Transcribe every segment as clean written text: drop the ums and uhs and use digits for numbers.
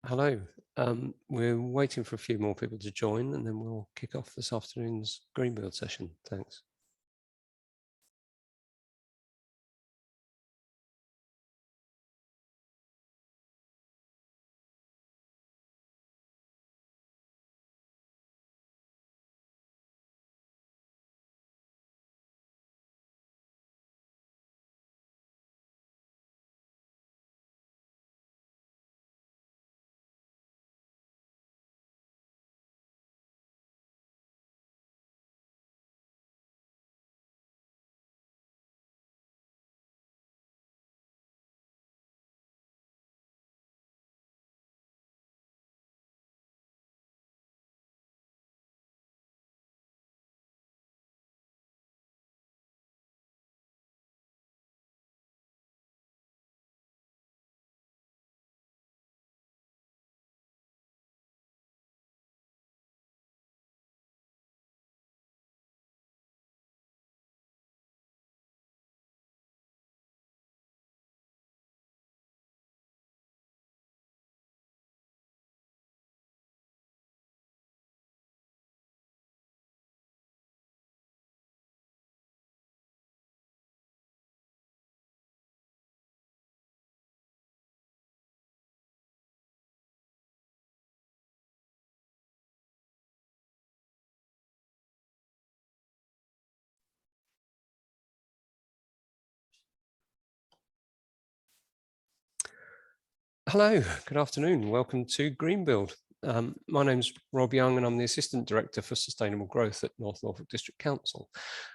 Hello. We're waiting for a few more people to join and then we'll kick off this afternoon's Greenbuild session. Thanks. Hello, good afternoon. Welcome to Greenbuild. My name's Rob Young and I'm the Assistant Director for Sustainable Growth at North Norfolk District Council.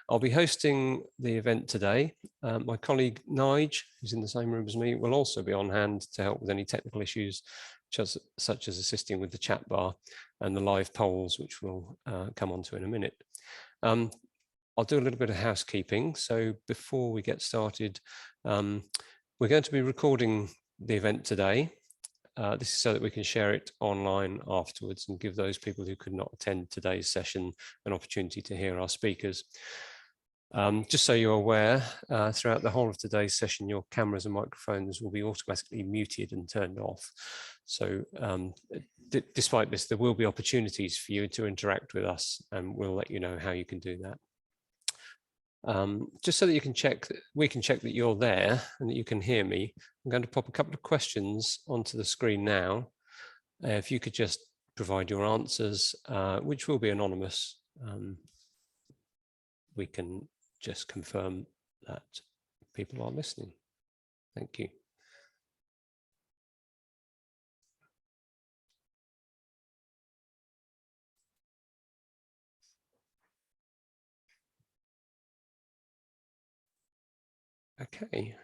I'll be hosting the event today. My colleague Nigel, who's in the same room as me, will also be on hand to help with any technical issues such as assisting with the chat bar and the live polls, which we'll come on to in a minute. I'll do a little bit of housekeeping. So before we get started, we're going to be recording the event today. This is so that we can share it online afterwards and give those people who could not attend today's session an opportunity to hear our speakers. Just so you're aware, throughout the whole of today's session, your cameras and microphones will be automatically muted and turned off. So despite this, there will be opportunities for you to interact with us, and we'll let you know how you can do that. Just so that you can check, we can check that you're there and that you can hear me, I'm going to pop a couple of questions onto the screen now. If you could just provide your answers, which will be anonymous, we can just confirm that people are listening. Thank you. Okay,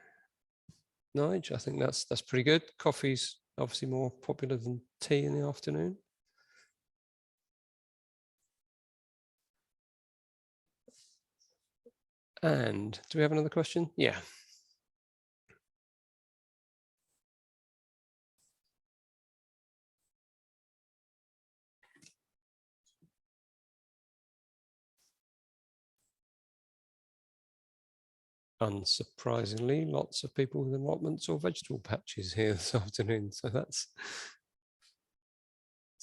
Nigel, I think that's pretty good. Coffee's obviously more popular than tea in the afternoon. And do we have another question? Yeah. Unsurprisingly, lots of people with allotments or vegetable patches here this afternoon. So it's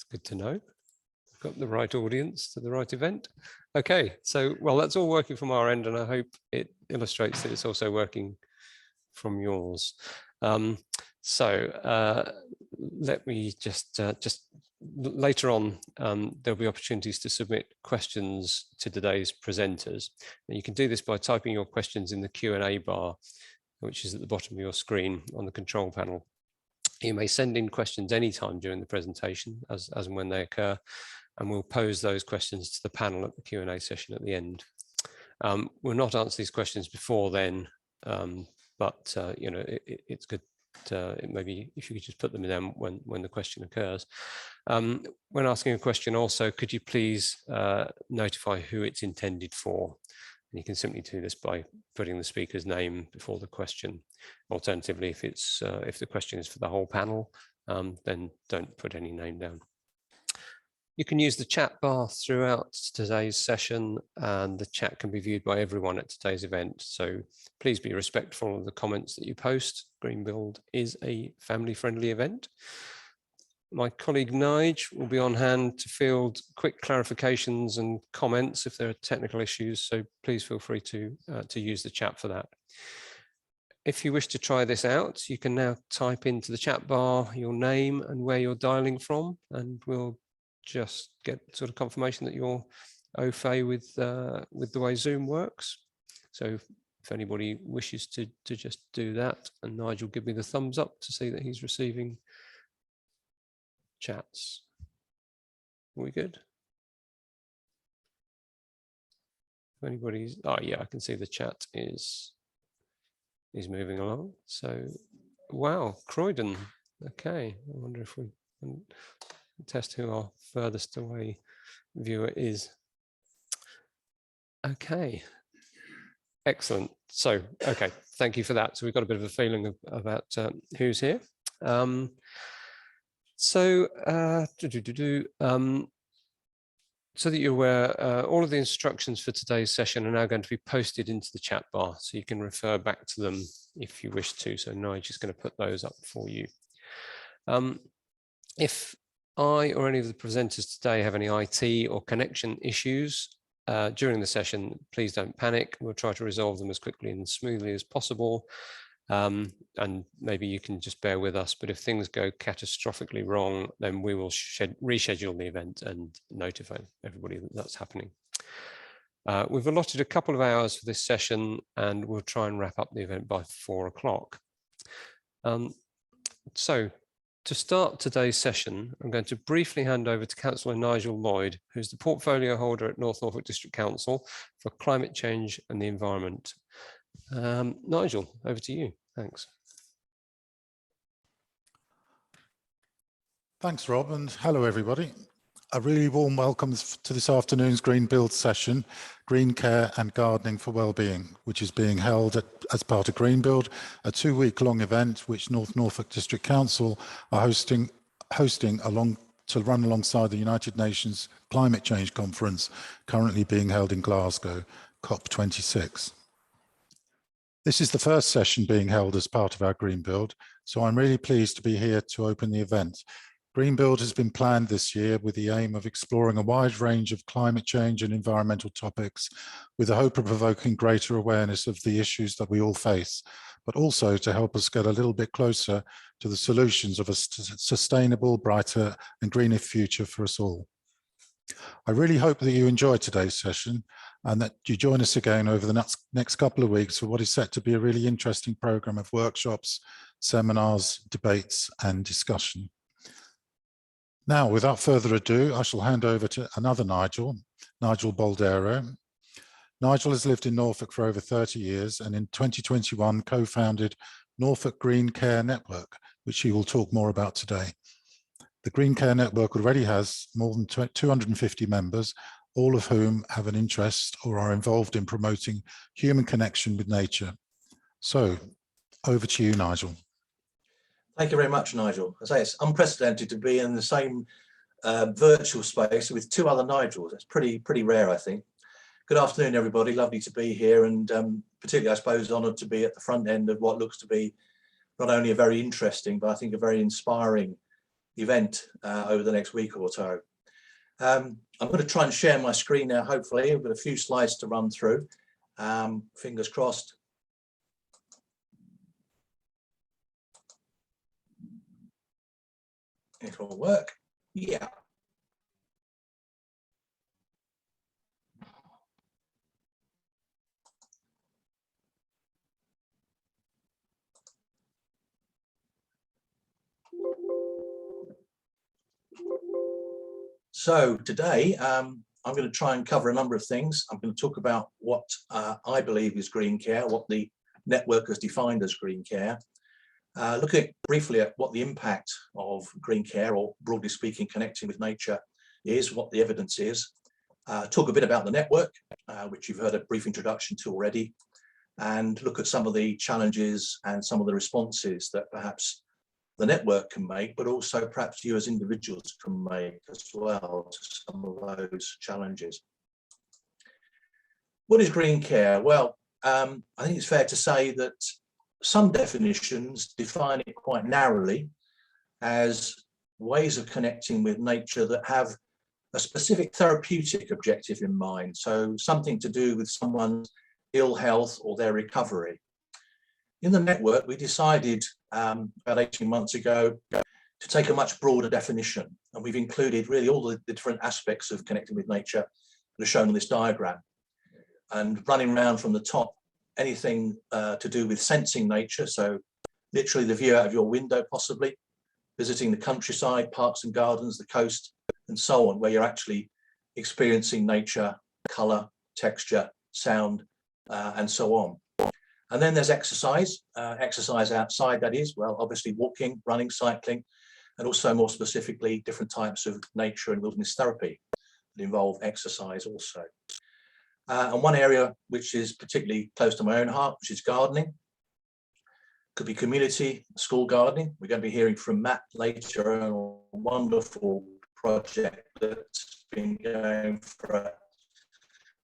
good to know. We've got the right audience to the right event. Okay, so, well, that's all working from our end, and I hope it illustrates that it's also working from yours. Let me just later on, there'll be opportunities to submit questions to today's presenters. And you can do this by typing your questions in the Q&A bar, which is at the bottom of your screen on the control panel. You may send in questions anytime during the presentation, as and when they occur, and we'll pose those questions to the panel at the Q&A session at the end. We'll not answer these questions before then, but you know, it's good to, maybe if you could just put them in when the question occurs. When asking a question also, could you please notify who it's intended for? And you can simply do this by putting the speaker's name before the question. Alternatively, if the question is for the whole panel, then don't put any name down. You can use the chat bar throughout today's session, and the chat can be viewed by everyone at today's event. So please be respectful of the comments that you post. Greenbuild is a family-friendly event. My colleague Nigel will be on hand to field quick clarifications and comments if there are technical issues, so please feel free to use the chat for that. If you wish to try this out, you can now type into the chat bar your name and where you're dialing from, and we'll just get sort of confirmation that you're au fait with the way Zoom works. So if anybody wishes to just do that, and Nigel give me the thumbs up to see that he's receiving chats. Are we good? If anybody's, oh yeah, I can see the chat is moving along. So, wow, Croydon. Okay, I wonder if we can test who our furthest away viewer is. Okay, excellent. So, okay, thank you for that. So we've got a bit of a feeling about who's here. So that you're aware, all of the instructions for today's session are now going to be posted into the chat bar, so you can refer back to them if you wish to. So Nigel is going to put those up for you. If I or any of the presenters today have any IT or connection issues during the session, please don't panic. We'll try to resolve them as quickly and smoothly as possible. And maybe you can just bear with us, but if things go catastrophically wrong, then we will reschedule the event and notify everybody that that's happening. We've allotted a couple of hours for this session, and we'll try and wrap up the event by 4 o'clock. So to start today's session, I'm going to briefly hand over to Councillor Nigel Lloyd, who's the portfolio holder at Norfolk District Council for Climate Change and the Environment. Nigel, over to you. Thanks. Thanks, Rob, and hello, everybody. A really warm welcome to this afternoon's Greenbuild session, Greencare and Gardening for Wellbeing, which is being held as part of Greenbuild, a 2-week-long event which Norfolk District Council are hosting to run alongside the United Nations Climate Change Conference, currently being held in Glasgow, COP26. This is the first session being held as part of our Greenbuild, so I'm really pleased to be here to open the event. Greenbuild has been planned this year with the aim of exploring a wide range of climate change and environmental topics, with the hope of provoking greater awareness of the issues that we all face, but also to help us get a little bit closer to the solutions of a sustainable, brighter and greener future for us all. I really hope that you enjoyed today's session and that you join us again over the next couple of weeks for what is set to be a really interesting program of workshops, seminars, debates and discussion. Now, without further ado, I shall hand over to another Nigel Boldero. Nigel has lived in Norfolk for over 30 years and in 2021 co-founded Norfolk Greencare Network, which he will talk more about today. The Greencare Network already has more than 250 members, all of whom have an interest or are involved in promoting human connection with nature. So, over to you, Nigel. Thank you very much, Nigel. As I say, it's unprecedented to be in the same virtual space with 2 other Nigels. It's pretty rare, I think. Good afternoon, everybody. Lovely to be here, and particularly, I suppose, honoured to be at the front end of what looks to be not only a very interesting, but I think a very inspiring event over the next week or so. I'm going to try and share my screen now, hopefully. I've got a few slides to run through. Fingers crossed. It will work. Yeah. So today, I'm going to try and cover a number of things. I'm going to talk about what I believe is Greencare, what the network has defined as Greencare. Looking briefly at what the impact of Greencare, or broadly speaking, connecting with nature is, what the evidence is. Talk a bit about the network, which you've heard a brief introduction to already, and look at some of the challenges and some of the responses that perhaps the network can make, but also perhaps you as individuals can make as well to some of those challenges. What is Greencare? Well, I think it's fair to say that some definitions define it quite narrowly as ways of connecting with nature that have a specific therapeutic objective in mind. So something to do with someone's ill health or their recovery. In the network, we decided about 18 months ago to take a much broader definition. And we've included really all the different aspects of connecting with nature that are shown on this diagram. And running around from the top, anything to do with sensing nature. So literally the view out of your window, possibly visiting the countryside, parks and gardens, the coast, and so on, where you're actually experiencing nature, color, texture, sound, and so on. And then there's exercise, exercise outside, that is, well, obviously walking, running, cycling, and also more specifically, different types of nature and wilderness therapy that involve exercise also. And one area which is particularly close to my own heart, which is gardening. Could be community, school gardening. We're going to be hearing from Matt later on a wonderful project that's been going for a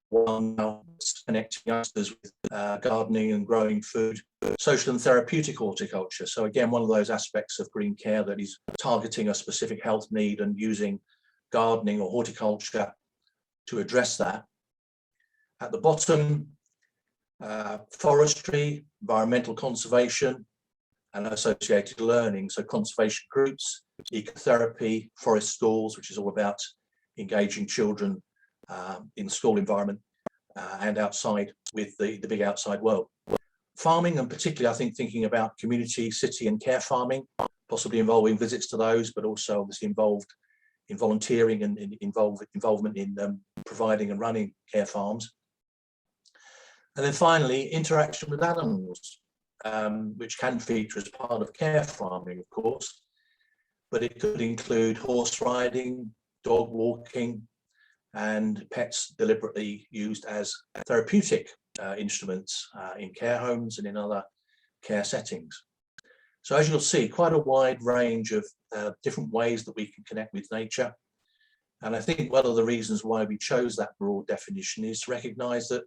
while now, connecting us with gardening and growing food, social and therapeutic horticulture. So again, one of those aspects of Greencare that is targeting a specific health need and using gardening or horticulture to address that. At the bottom, forestry, environmental conservation, and associated learning. So conservation groups, ecotherapy, forest schools, which is all about engaging children in the school environment and outside with the big outside world. Farming, and particularly I think thinking about community, city and care farming, possibly involving visits to those, but also obviously involved in volunteering and involvement in providing and running care farms. And then finally, interaction with animals, which can feature as part of care farming, of course, but it could include horse riding, dog walking, and pets deliberately used as therapeutic instruments in care homes and in other care settings. So as you'll see, quite a wide range of different ways that we can connect with nature. And I think one of the reasons why we chose that broad definition is to recognise that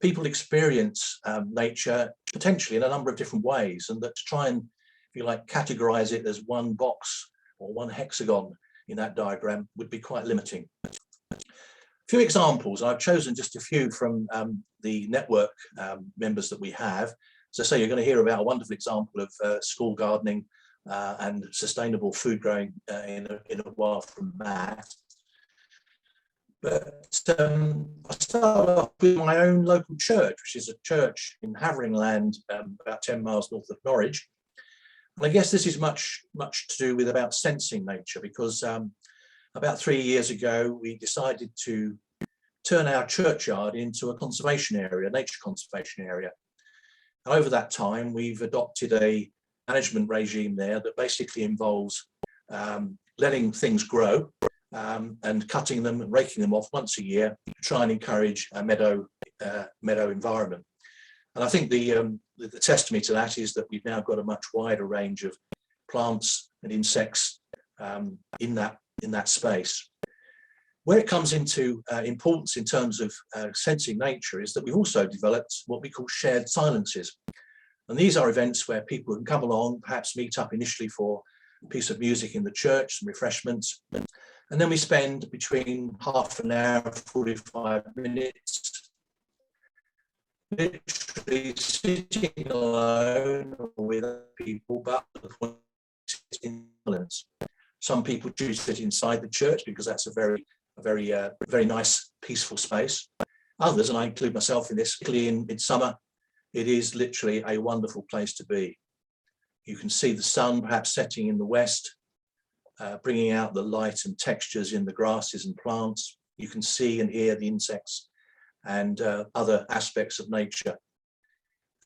people experience nature potentially in a number of different ways, and that to try and, if you like, categorise it as one box or one hexagon in that diagram would be quite limiting. A few examples, I've chosen just a few from the network members that we have. As I say, you're going to hear about a wonderful example of school gardening and sustainable food growing in a while from Matt. But I start off with my own local church, which is a church in Haveringland, about 10 miles north of Norwich. And I guess this is much to do with about sensing nature, because about 3 years ago, we decided to turn our churchyard into a conservation area, a nature conservation area. And over that time, we've adopted a management regime there that basically involves letting things grow, and cutting them and raking them off once a year to try and encourage a meadow environment. And I think the testimony to that is that we've now got a much wider range of plants and insects in that space. Where it comes into importance in terms of sensing nature is that we've also developed what we call shared silences. And these are events where people can come along, perhaps meet up initially for a piece of music in the church, some refreshments, and then we spend between half an hour and 45 minutes literally sitting alone with people, but in silence. Some people choose to sit inside the church because that's a very nice, peaceful space. Others, and I include myself in this, particularly in summer, it is literally a wonderful place to be. You can see the sun perhaps setting in the west, bringing out the light and textures in the grasses and plants. You can see and hear the insects and other aspects of nature.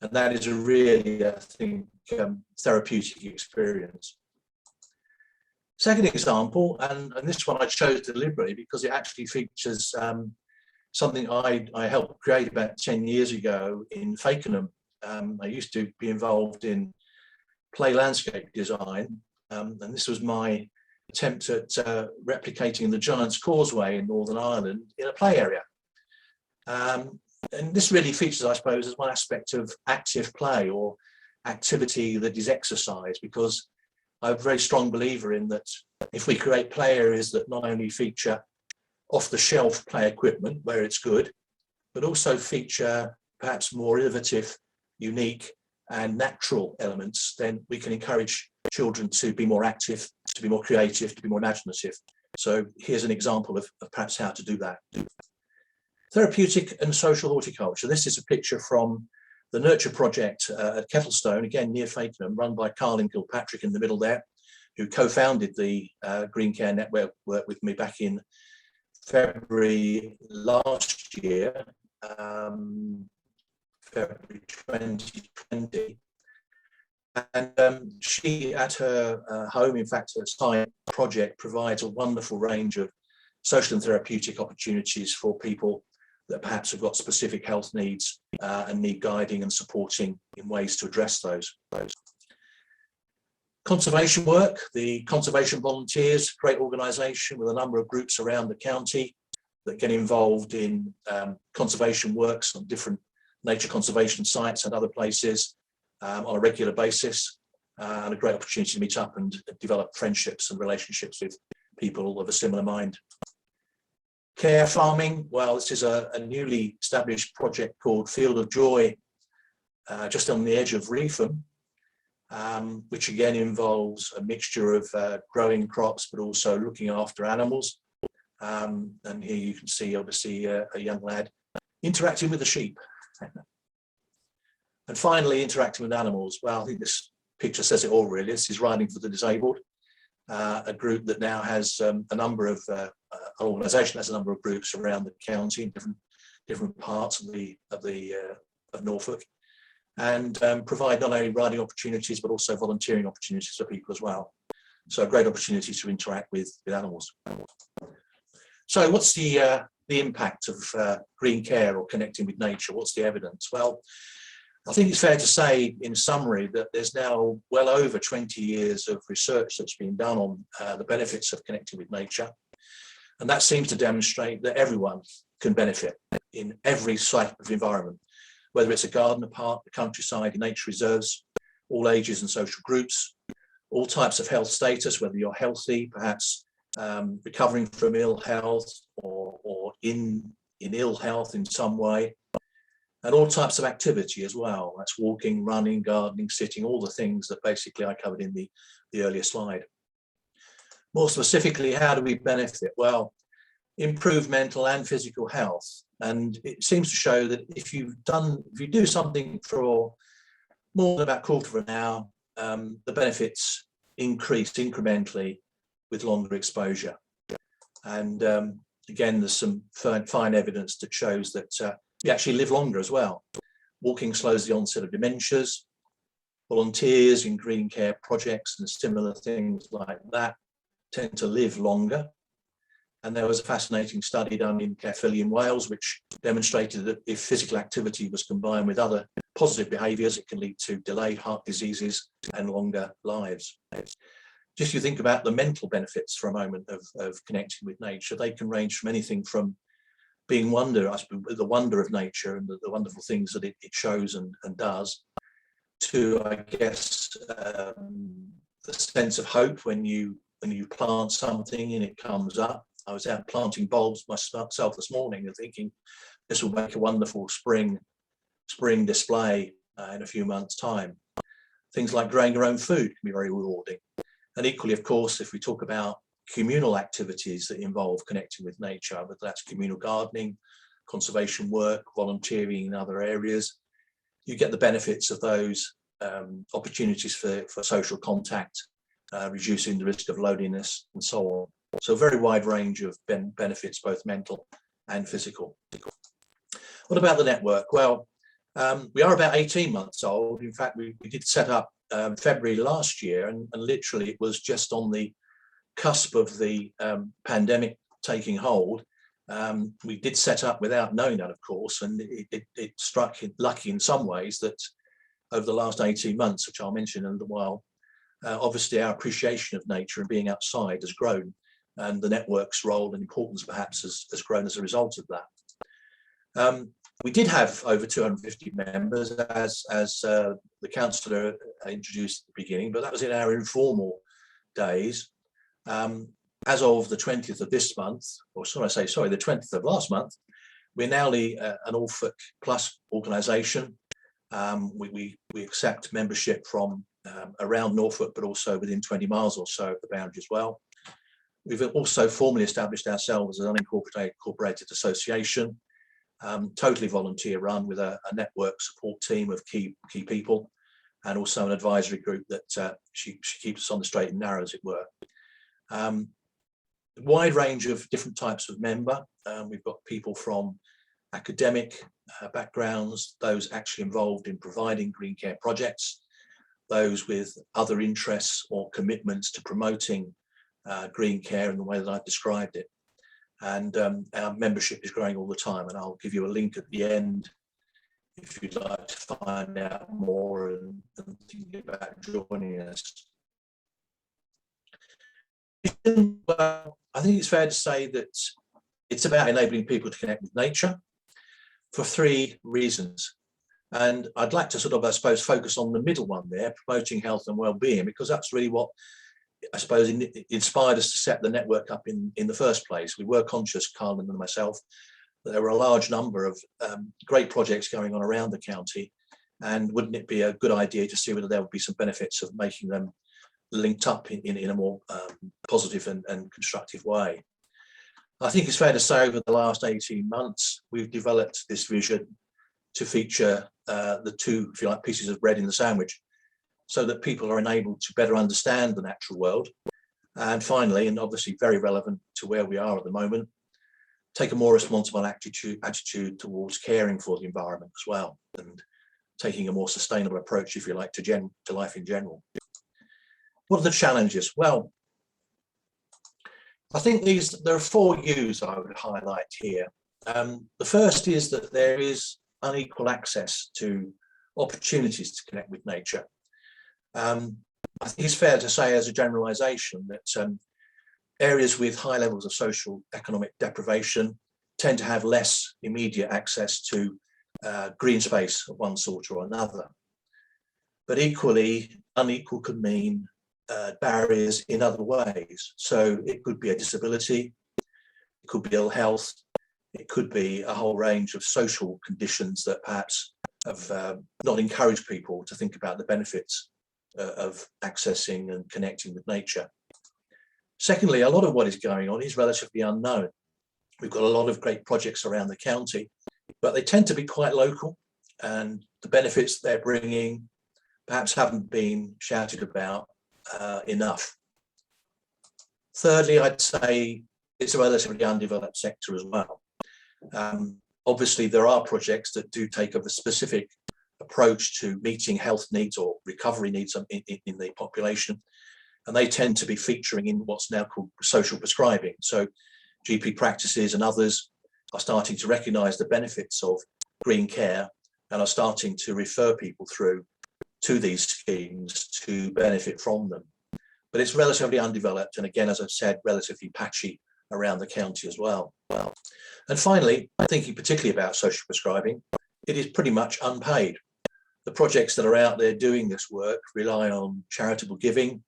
And that is a really, I think, therapeutic experience. Second example, and this one I chose deliberately because it actually features something I helped create about 10 years ago in Fakenham. I used to be involved in play landscape design, and this was my attempt at replicating the Giant's Causeway in Northern Ireland in a play area. And this really features, I suppose, as one aspect of active play or activity that is exercise, because I'm a very strong believer in that if we create play areas that not only feature off-the-shelf play equipment where it's good, but also feature perhaps more innovative, unique and natural elements, then we can encourage children to be more active, to be more creative, to be more imaginative. So here's an example of perhaps how to do that. Therapeutic and social horticulture. This is a picture from the Nurture project at Kettlestone, again near Fakenham, run by Carlin Kilpatrick in the middle there, who co-founded the Greencare network with me back in February last year, February 2020. And she, at her home, in fact, her site project provides a wonderful range of social and therapeutic opportunities for people that perhaps have got specific health needs and need guiding and supporting in ways to address those. Conservation work, the Conservation Volunteers, great organisation with a number of groups around the county that get involved in conservation works on different nature conservation sites and other places on a regular basis, and a great opportunity to meet up and develop friendships and relationships with people of a similar mind. Care farming, well, this is a newly established project called Field of Joy, just on the edge of Reetham, which again involves a mixture of growing crops, but also looking after animals. And here you can see, obviously, a young lad interacting with the sheep. And finally, interacting with animals. Well, I think this picture says it all, really. This is Riding for the Disabled, a group that now has a number of, an organisation has a number of groups around the county in different parts of Norfolk, and provide not only riding opportunities, but also volunteering opportunities for people as well. So a great opportunity to interact with animals. So what's the impact of green care or connecting with nature? What's the evidence? Well, I think it's fair to say, in summary, that there's now well over 20 years of research that's been done on the benefits of connecting with nature. And that seems to demonstrate that everyone can benefit in every type of environment, whether it's a garden, a park, the countryside, nature reserves, all ages and social groups, all types of health status, whether you're healthy, perhaps recovering from ill health or in ill health in some way, and all types of activity as well. That's walking, running, gardening, sitting, all the things that basically I covered in the earlier slide. More specifically, how do we benefit? Well, improve mental and physical health. And it seems to show that if you do something for more than about a quarter of an hour, the benefits increase incrementally with longer exposure. And again, there's some fine evidence that shows that you actually live longer as well. Walking slows the onset of dementias. Volunteers in green care projects and similar things like that tend to live longer. And there was a fascinating study done in Papillion, Wales, which demonstrated that if physical activity was combined with other positive behaviours, it can lead to delayed heart diseases and longer lives. Just you think about the mental benefits for a moment of connecting with nature. They can range from anything from being the wonder of nature and the wonderful things that it shows and does, to, I guess, the sense of hope when you plant something and it comes up. I was out planting bulbs myself this morning and thinking this will make a wonderful spring display in a few months' time. Things like growing your own food can be very rewarding. And equally, of course, if we talk about communal activities that involve connecting with nature, whether that's communal gardening, conservation work, volunteering in other areas, you get the benefits of those opportunities for social contact, reducing the risk of loneliness and so on. So a very wide range of benefits, both mental and physical. What about the network? Well, we are about 18 months old. In fact, we did set up February last year, and literally it was just on the cusp of the pandemic taking hold. We did set up without knowing that, of course, and it struck lucky in some ways that over the last 18 months, which I'll mention in a little while, obviously our appreciation of nature and being outside has grown, and the network's role and importance perhaps has grown as a result of that. We did have over 250 members, as the councillor introduced at the beginning, but that was in our informal days. As of the 20th of this month, or should I say, sorry, the 20th of last month, we're now an Norfolk Plus organisation. We accept membership from around Norfolk, but also within 20 miles or so of the boundary as well. We've also formally established ourselves as an unincorporated association, totally volunteer run, with a network support team of key people, and also an advisory group that she keeps us on the straight and narrow, as it were. Wide range of different types of member. We've got people from academic backgrounds, those actually involved in providing green care projects, those with other interests or commitments to promoting green care in the way that I've described it. And our membership is growing all the time, and I'll give you a link at the end if you'd like to find out more and think about joining us. Well, I think it's fair to say that it's about enabling people to connect with nature for 3 reasons. And I'd like to sort of, I suppose, focus on the middle one there, promoting health and well-being, because that's really what, I suppose, inspired us to set the network up in the first place. We were conscious, Carlin and myself, that there were a large number of great projects going on around the county, and wouldn't it be a good idea to see whether there would be some benefits of making them linked up in a more positive and constructive way. I think it's fair to say over the last 18 months, we've developed this vision to feature the 2, if you like, pieces of bread in the sandwich, so that people are enabled to better understand the natural world. And finally, and obviously very relevant to where we are at the moment, take a more responsible attitude towards caring for the environment as well, and taking a more sustainable approach, if you like, to life in general. What are the challenges? Well, I think there are 4 U's I would highlight here. The first is that there is unequal access to opportunities to connect with nature. I think it's fair to say, as a generalisation, that areas with high levels of social economic deprivation tend to have less immediate access to green space of one sort or another. But equally, unequal could mean barriers in other ways. So it could be a disability, it could be ill health, it could be a whole range of social conditions that perhaps have not encouraged people to think about the benefits of accessing and connecting with nature. Secondly, a lot of what is going on is relatively unknown. We've got a lot of great projects around the county, but they tend to be quite local, and the benefits they're bringing perhaps haven't been shouted about enough. Thirdly, I'd say it's a relatively undeveloped sector as well. Obviously, there are projects that do take a specific approach to meeting health needs or recovery needs in the population, and they tend to be featuring in what's now called social prescribing. So GP practices and others are starting to recognise the benefits of green care and are starting to refer people through to these schemes to benefit from them. But it's relatively undeveloped, and again, as I've said, relatively patchy around the county as well. And finally, thinking particularly about social prescribing, it is pretty much unpaid. The projects that are out there doing this work rely on charitable giving,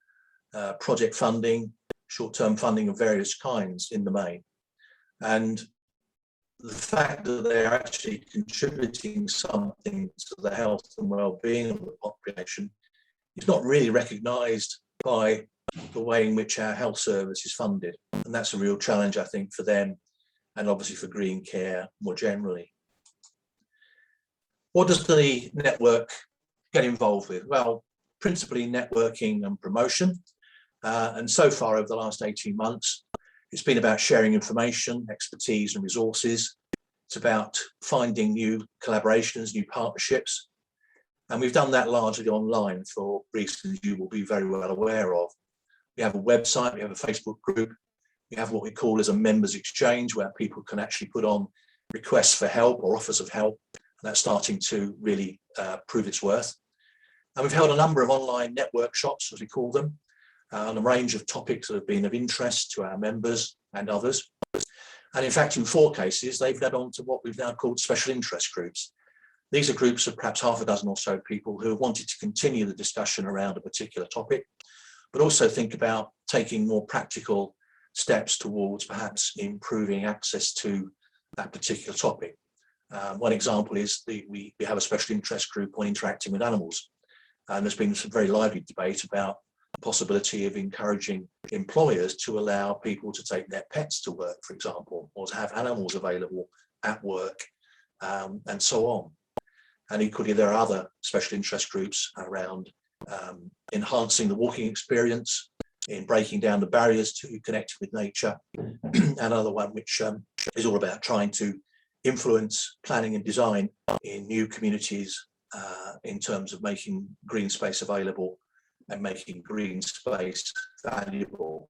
project funding, short-term funding of various kinds in the main. And the fact that they're actually contributing something to the health and well-being of the population is not really recognised by the way in which our health service is funded. And that's a real challenge, I think, for them, and obviously for green care more generally. What does the network get involved with? Well, principally networking and promotion. And so far over the last 18 months, it's been about sharing information, expertise and resources. It's about finding new collaborations, new partnerships. And we've done that largely online for reasons you will be very well aware of. We have a website, we have a Facebook group, we have what we call as a members exchange, where people can actually put on requests for help or offers of help. And that's starting to really prove its worth. And we've held a number of online network shops, as we call them, on a range of topics that have been of interest to our members and others. And in fact, in 4 cases, they've led on to what we've now called special interest groups. These are groups of perhaps half a dozen or so people who have wanted to continue the discussion around a particular topic, but also think about taking more practical steps towards perhaps improving access to that particular topic. One example is we have a special interest group on interacting with animals, and there's been some very lively debate about the possibility of encouraging employers to allow people to take their pets to work, for example, or to have animals available at work, and so on. And equally, there are other special interest groups around enhancing the walking experience, in breaking down the barriers to connecting with nature, and another one which is all about trying to influence planning and design in new communities in terms of making green space available and making green space valuable.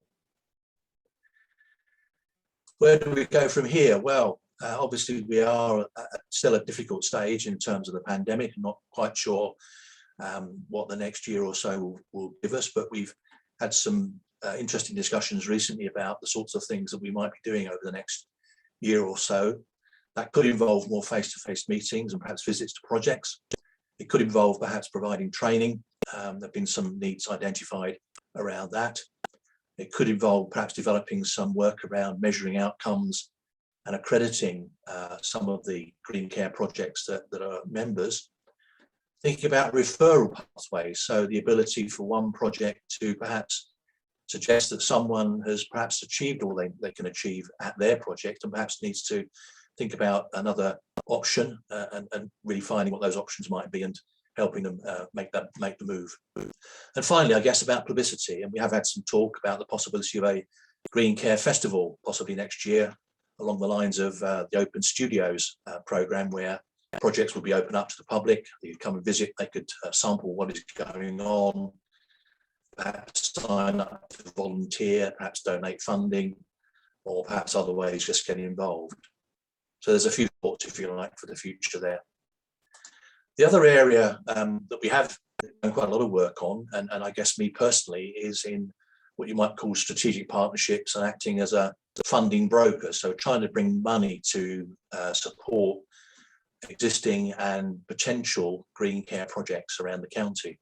Where do we go from here? Well, obviously we are still at a difficult stage in terms of the pandemic. I'm not quite sure what the next year or so will give us, but we've had some interesting discussions recently about the sorts of things that we might be doing over the next year or so. That could involve more face-to-face meetings and perhaps visits to projects. It could involve perhaps providing training. There have been some needs identified around that. It could involve perhaps developing some work around measuring outcomes and accrediting some of the Greencare projects that are members. Thinking about referral pathways, so the ability for one project to perhaps suggest that someone has perhaps achieved all they can achieve at their project and perhaps needs to think about another option and really finding what those options might be and helping them make the move. And finally, I guess about publicity, and we have had some talk about the possibility of a Greencare festival possibly next year along the lines of the Open Studios programme, where projects will be open up to the public. They could come and visit, they could sample what is going on, perhaps sign up to volunteer, perhaps donate funding, or perhaps other ways just getting involved. So there's a few thoughts, if you like, for the future there. The other area that we have done quite a lot of work on, and I guess me personally, is in what you might call strategic partnerships and acting as a funding broker. So trying to bring money to support existing and potential Greencare projects around the county.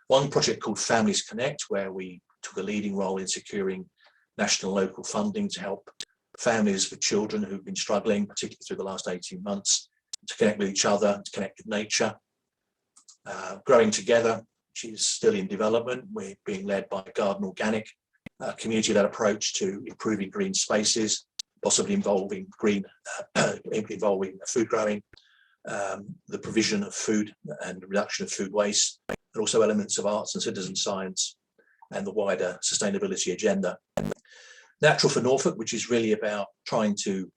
One project called Families Connect, where we took a leading role in securing national and local funding to help families with children who've been struggling, particularly through the last 18 months, to connect with each other, to connect with nature. Growing Together, which is still in development. We're being led by Garden Organic, a community-led approach to improving green spaces, possibly involving involving food growing, the provision of food and reduction of food waste, and also elements of arts and citizen science and the wider sustainability agenda. Natural for Norfolk, which is really about trying to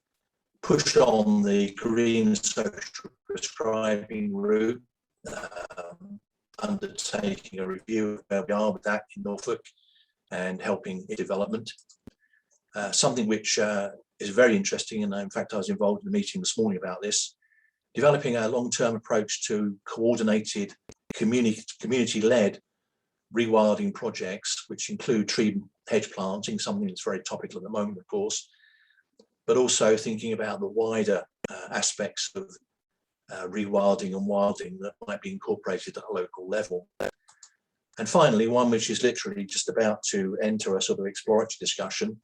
push on the green social prescribing route, undertaking a review of where we are with that in Norfolk and helping in development. Something which is very interesting, and in fact I was involved in a meeting this morning about this, developing a long-term approach to coordinated community-led rewilding projects, which include tree hedge planting, something that's very topical at the moment, of course, but also thinking about the wider aspects of rewilding and wilding that might be incorporated at a local level. And finally, one which is literally just about to enter a sort of exploratory discussion,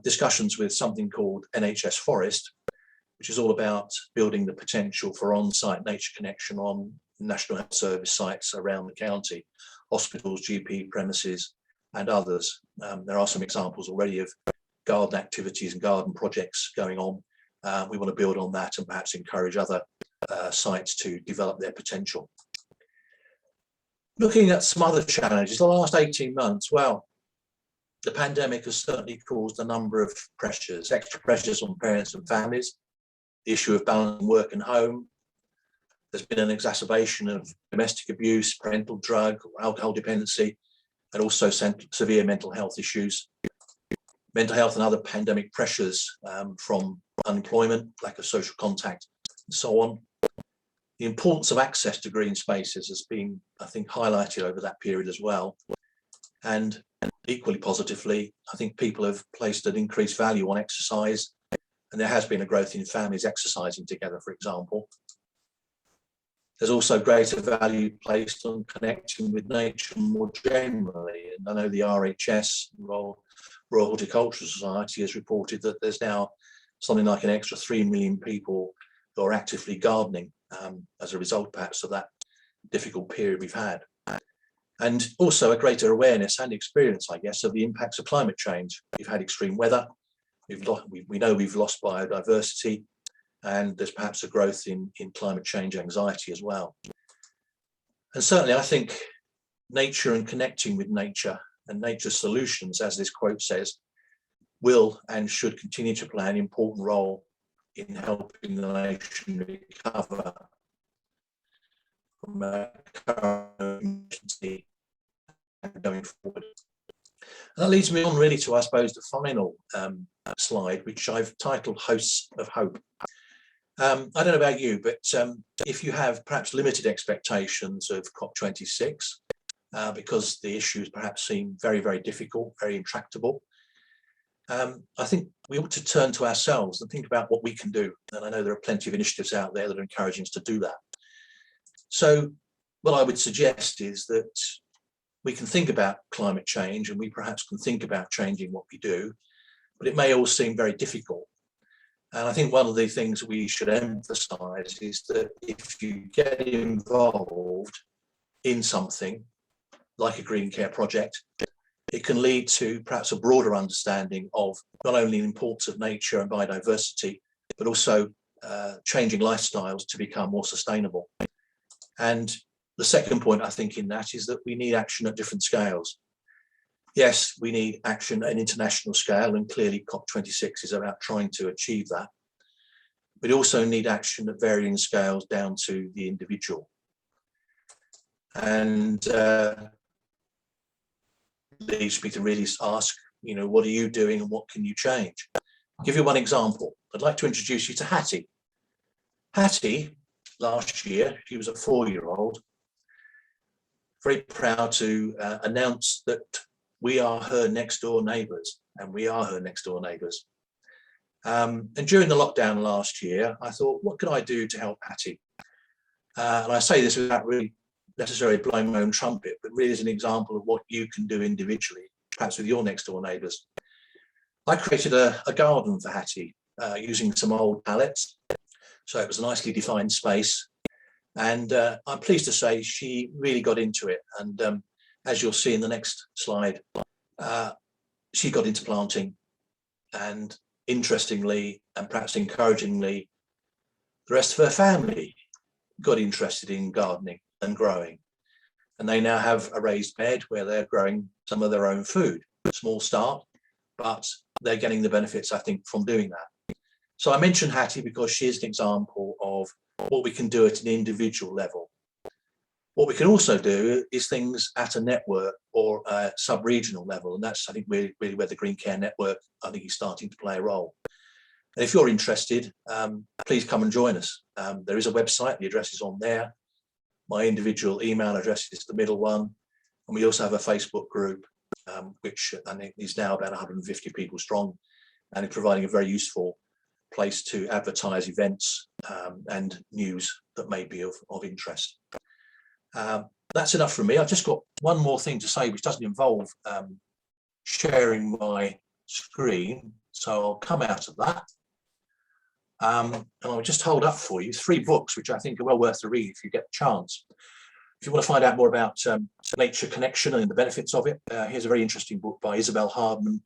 discussions with something called NHS Forest, which is all about building the potential for on-site nature connection on National Health Service sites around the county, hospitals, GP premises, and others. There are some examples already of garden activities and garden projects going on. We want to build on that and perhaps encourage other sites to develop their potential. Looking at some other challenges, the last 18 months, well, the pandemic has certainly caused a number of pressures, extra pressures on parents and families, the issue of balancing work and home. There's been an exacerbation of domestic abuse, parental drug or alcohol dependency, and also severe mental health issues. Mental health and other pandemic pressures from unemployment, lack of social contact, and so on. The importance of access to green spaces has been, I think, highlighted over that period as well. And equally positively, I think people have placed an increased value on exercise, and there has been a growth in families exercising together, for example. There's also greater value placed on connecting with nature more generally. And I know the RHS, Royal Horticultural Society, has reported that there's now something like an extra 3 million people who are actively gardening as a result, perhaps, of that difficult period we've had. And also a greater awareness and experience, I guess, of the impacts of climate change. We've had extreme weather. We know we've lost biodiversity, and there's perhaps a growth in climate change anxiety as well. And certainly I think nature and connecting with nature and nature solutions, as this quote says, will and should continue to play an important role in helping the nation recover from a current emergency and going forward. And that leads me on really to, I suppose, the final slide, which I've titled Hosts of Hope. I don't know about you, but if you have perhaps limited expectations of COP26, because the issues perhaps seem very, very difficult, very intractable, I think we ought to turn to ourselves and think about what we can do. And I know there are plenty of initiatives out there that are encouraging us to do that. So what I would suggest is that we can think about climate change, and we perhaps can think about changing what we do, but it may all seem very difficult. And I think one of the things we should emphasize is that if you get involved in something like a Greencare project, it can lead to perhaps a broader understanding of not only the importance of nature and biodiversity, but also changing lifestyles to become more sustainable. And the second point, I think, in that is that we need action at different scales. Yes, we need action at an international scale, and clearly COP26 is about trying to achieve that. We also need action at varying scales down to the individual. And leads me to really ask, what are you doing and what can you change? I'll give you one example. I'd like to introduce you to Hattie. Hattie, last year, she was a 4-year-old, very proud to announce that we are her next door neighbours, and we are her next door neighbours. And during the lockdown last year, I thought, what can I do to help Hattie? And I say this without really necessarily blowing my own trumpet, but really as an example of what you can do individually, perhaps with your next door neighbours. I created a garden for Hattie using some old pallets. So it was a nicely defined space. And I'm pleased to say she really got into it. And as you'll see in the next slide, she got into planting. And interestingly, and perhaps encouragingly, the rest of her family got interested in gardening and growing. And they now have a raised bed where they're growing some of their own food. A small start, but they're getting the benefits, I think, from doing that. So I mentioned Hattie because she is an example of what we can do at an individual level. What we can also do is things at a network or a sub-regional level. And that's, I think, really where the Greencare network, I think, is starting to play a role. And if you're interested, please come and join us. There is a website, the address is on there. My individual email address is the middle one. And we also have a Facebook group, which I think is now about 150 people strong, and is providing a very useful place to advertise events and news that may be of interest. That's enough from me. I've just got one more thing to say, which doesn't involve sharing my screen. So I'll come out of that. And I'll just hold up for you 3 books, which I think are well worth the read if you get the chance. If you want to find out more about nature connection and the benefits of it, here's a very interesting book by Isabel Hardman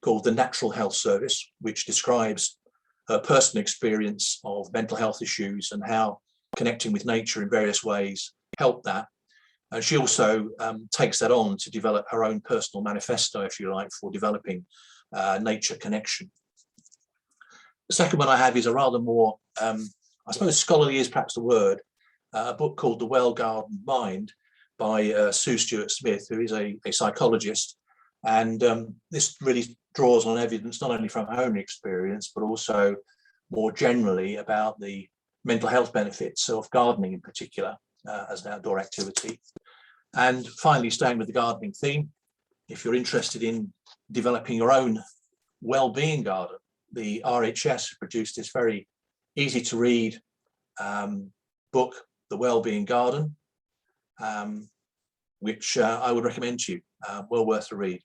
called The Natural Health Service, which describes her personal experience of mental health issues and how connecting with nature in various ways helped that. And she also takes that on to develop her own personal manifesto, if you like, for developing nature connection. The second one I have is a rather more, I suppose scholarly is perhaps the word, a book called The Well-Gardened Mind by Sue Stuart-Smith, who is a psychologist. And this really draws on evidence not only from her own experience, but also more generally about the mental health benefits of gardening in particular as an outdoor activity. And finally, staying with the gardening theme, if you're interested in developing your own well-being garden, the RHS produced this very easy to read book, The Wellbeing Garden, which I would recommend to you. Well worth a read.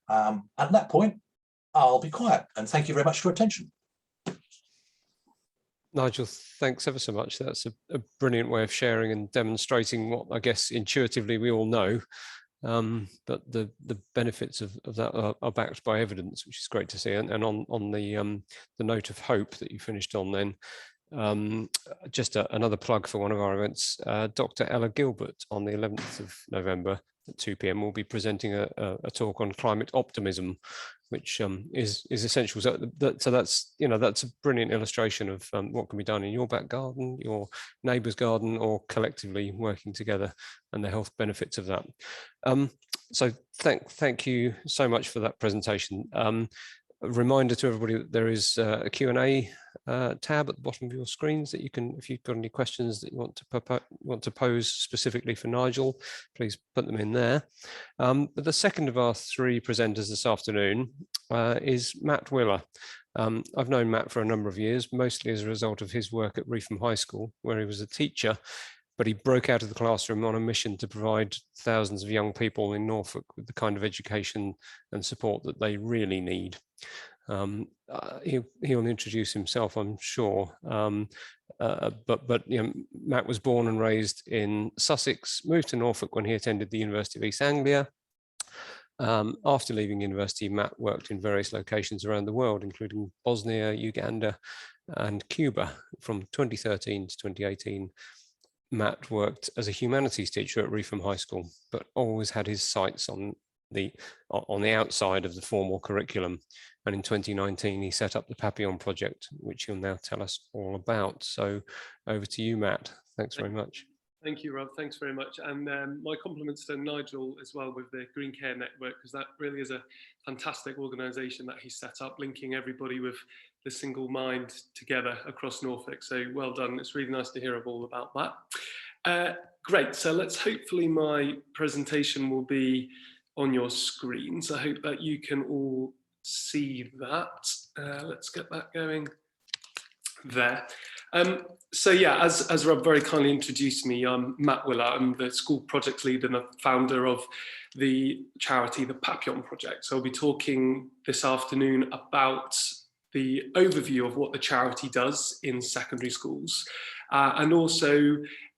At that point, I'll be quiet and thank you very much for your attention. Nigel, thanks ever so much. That's a brilliant way of sharing and demonstrating what I guess intuitively we all know, but the benefits of that are backed by evidence, which is great to see. And on the note of hope that you finished on, then just another plug for one of our events. Dr. Ella Gilbert on the 11th of November at 2 p.m. will be presenting a talk on climate optimism, which is essential. So that's, you know, that's a brilliant illustration of what can be done in your back garden, your neighbour's garden, or collectively working together, and the health benefits of that. So thank you so much for that presentation. A reminder to everybody that there is a Q&A tab at the bottom of your screens that you can, if you've got any questions that you want to pose specifically for Nigel, please put them in there. But the second of our three presenters this afternoon is Matt Willer. I've known Matt for a number of years, mostly as a result of his work at Reefham High School, where he was a teacher, but he broke out of the classroom on a mission to provide thousands of young people in Norfolk with the kind of education and support that they really need. He'll introduce himself, I'm sure, but you know, Matt was born and raised in Sussex, moved to Norfolk when he attended the University of East Anglia. After leaving university, Matt worked in various locations around the world, including Bosnia, Uganda, and Cuba. From 2013 to 2018, Matt worked as a humanities teacher at Reefham High School, but always had his sights on the outside of the formal curriculum. And in 2019, he set up the Papillion project, which he'll now tell us all about. So over to you, Matt. Thanks very much. Thank you, Rob. Thanks very much. And my compliments to Nigel as well with the Greencare network, because that really is a fantastic organisation that he set up, linking everybody with the single mind together across Norfolk. So well done. It's really nice to hear all about that. Great. So let's hopefully my presentation will be on your screens. I hope that you can all see that. Let's get that going there. So yeah, as Rob very kindly introduced me, I'm Matt Willer. I'm the school project lead and the founder of the charity, the Papillion project. So I'll be talking this afternoon about the overview of what the charity does in secondary schools, and also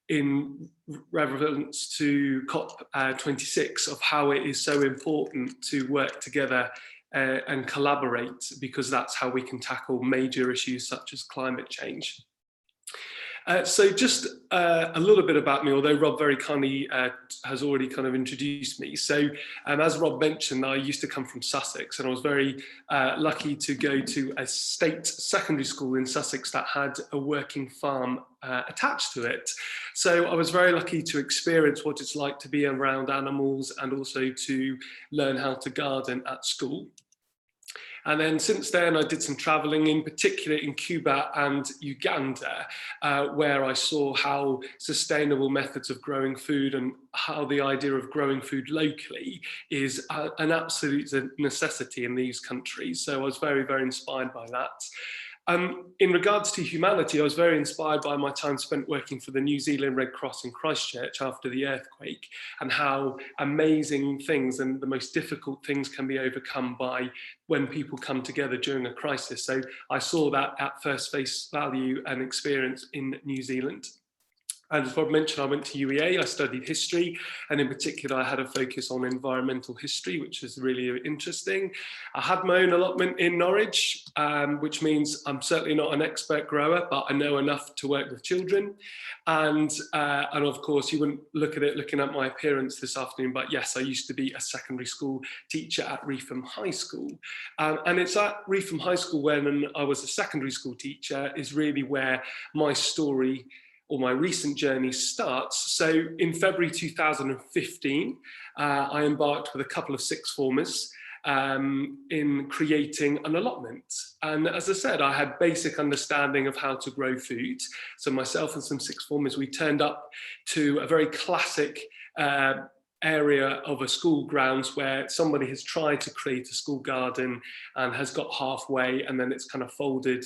in relevance to COP26 of how it is so important to work together and collaborate, because that's how we can tackle major issues such as climate change. So just a little bit about me, although Rob very kindly has already kind of introduced me. So as Rob mentioned, I used to come from Sussex, and I was very lucky to go to a state secondary school in Sussex that had a working farm attached to it. So I was very lucky to experience what it's like to be around animals and also to learn how to garden at school. And then since then, I did some traveling, in particular in Cuba and Uganda, where I saw how sustainable methods of growing food and how the idea of growing food locally is an absolute necessity in these countries. So I was very, very inspired by that. In regards to humanity, I was very inspired by my time spent working for the New Zealand Red Cross in Christchurch after the earthquake, and how amazing things and the most difficult things can be overcome by when people come together during a crisis. So I saw that at first face value and experience in New Zealand. And as Rob mentioned, I went to UEA, I studied history, and in particular, I had a focus on environmental history, which is really interesting. I had my own allotment in Norwich, which means I'm certainly not an expert grower, but I know enough to work with children. And of course, you wouldn't look at it looking at my appearance this afternoon, but yes, I used to be a secondary school teacher at Reefham High School. And it's at Reefham High School when I was a secondary school teacher is really where my story or my recent journey starts. So in February 2015, I embarked with a couple of sixth formers in creating an allotment. And as I said, I had basic understanding of how to grow food. So myself and some sixth formers, we turned up to a very classic area of a school grounds where somebody has tried to create a school garden and has got halfway and then it's kind of folded.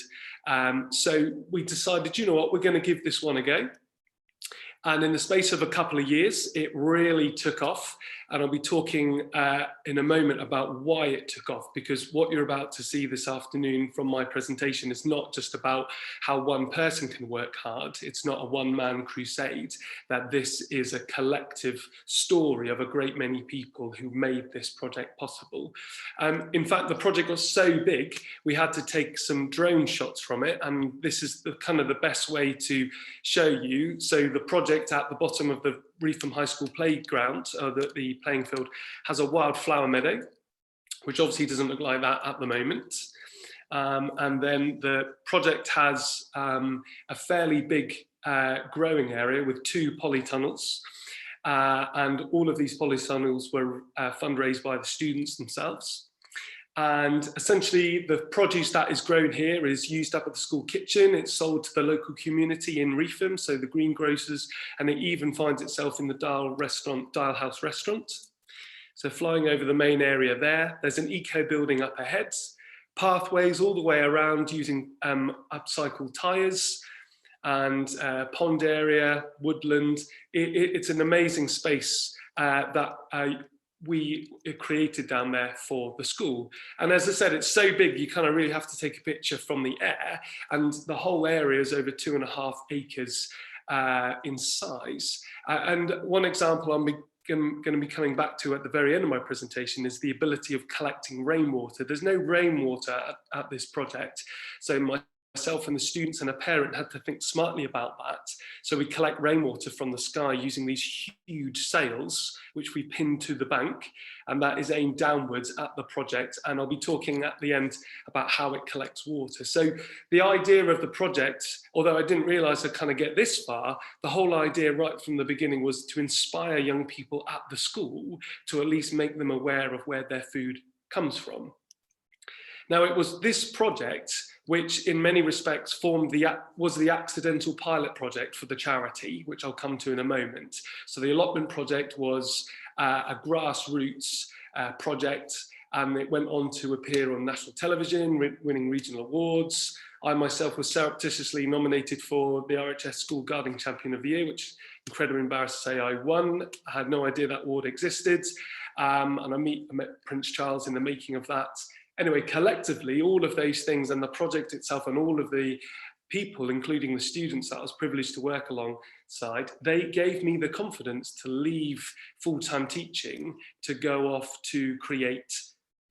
So we decided, you know what, we're going to give this one a go. And in the space of a couple of years, it really took off. And I'll be talking in a moment about why it took off, because what you're about to see this afternoon from my presentation is not just about how one person can work hard. It's not a one-man crusade, that this is a collective story of a great many people who made this project possible. In fact, the project got so big, we had to take some drone shots from it. And this is the kind of the best way to show you. So the project at the bottom of the Reefham High School playground, the playing field, has a wildflower meadow, which obviously doesn't look like that at the moment. And then the project has a fairly big growing area with 2 polytunnels. And all of these polytunnels were fundraised by the students themselves. And essentially the produce that is grown here is used up at the school kitchen. It's sold to the local community in Reefham, so the greengrocers, and it even finds itself in the Dial House restaurant. So flying over the main area there, there's an eco building up ahead, pathways all the way around using upcycled tyres, and pond area, woodland. It's an amazing space that we created down there for the school. And as I said, it's so big, you kind of really have to take a picture from the air, and the whole area is over 2.5 acres in size. And one example I'm going to be coming back to at the very end of my presentation is the ability of collecting rainwater. There's no rainwater at this project, so myself and the students and a parent had to think smartly about that. So we collect rainwater from the sky using these huge sails, which we pin to the bank, and that is aimed downwards at the project. And I'll be talking at the end about how it collects water. So the idea of the project, although I didn't realize I'd kind of get this far, the whole idea right from the beginning was to inspire young people at the school to at least make them aware of where their food comes from. Now, it was this project which in many respects was the accidental pilot project for the charity, which I'll come to in a moment. So the allotment project was a grassroots project, and it went on to appear on national television, winning regional awards. I myself was surreptitiously nominated for the RHS School Gardening Champion of the Year, which I'm incredibly embarrassed to say I won. I had no idea that award existed. And I met Prince Charles in the making of that. Anyway, collectively, all of those things and the project itself and all of the people, including the students that I was privileged to work alongside, they gave me the confidence to leave full-time teaching to go off to create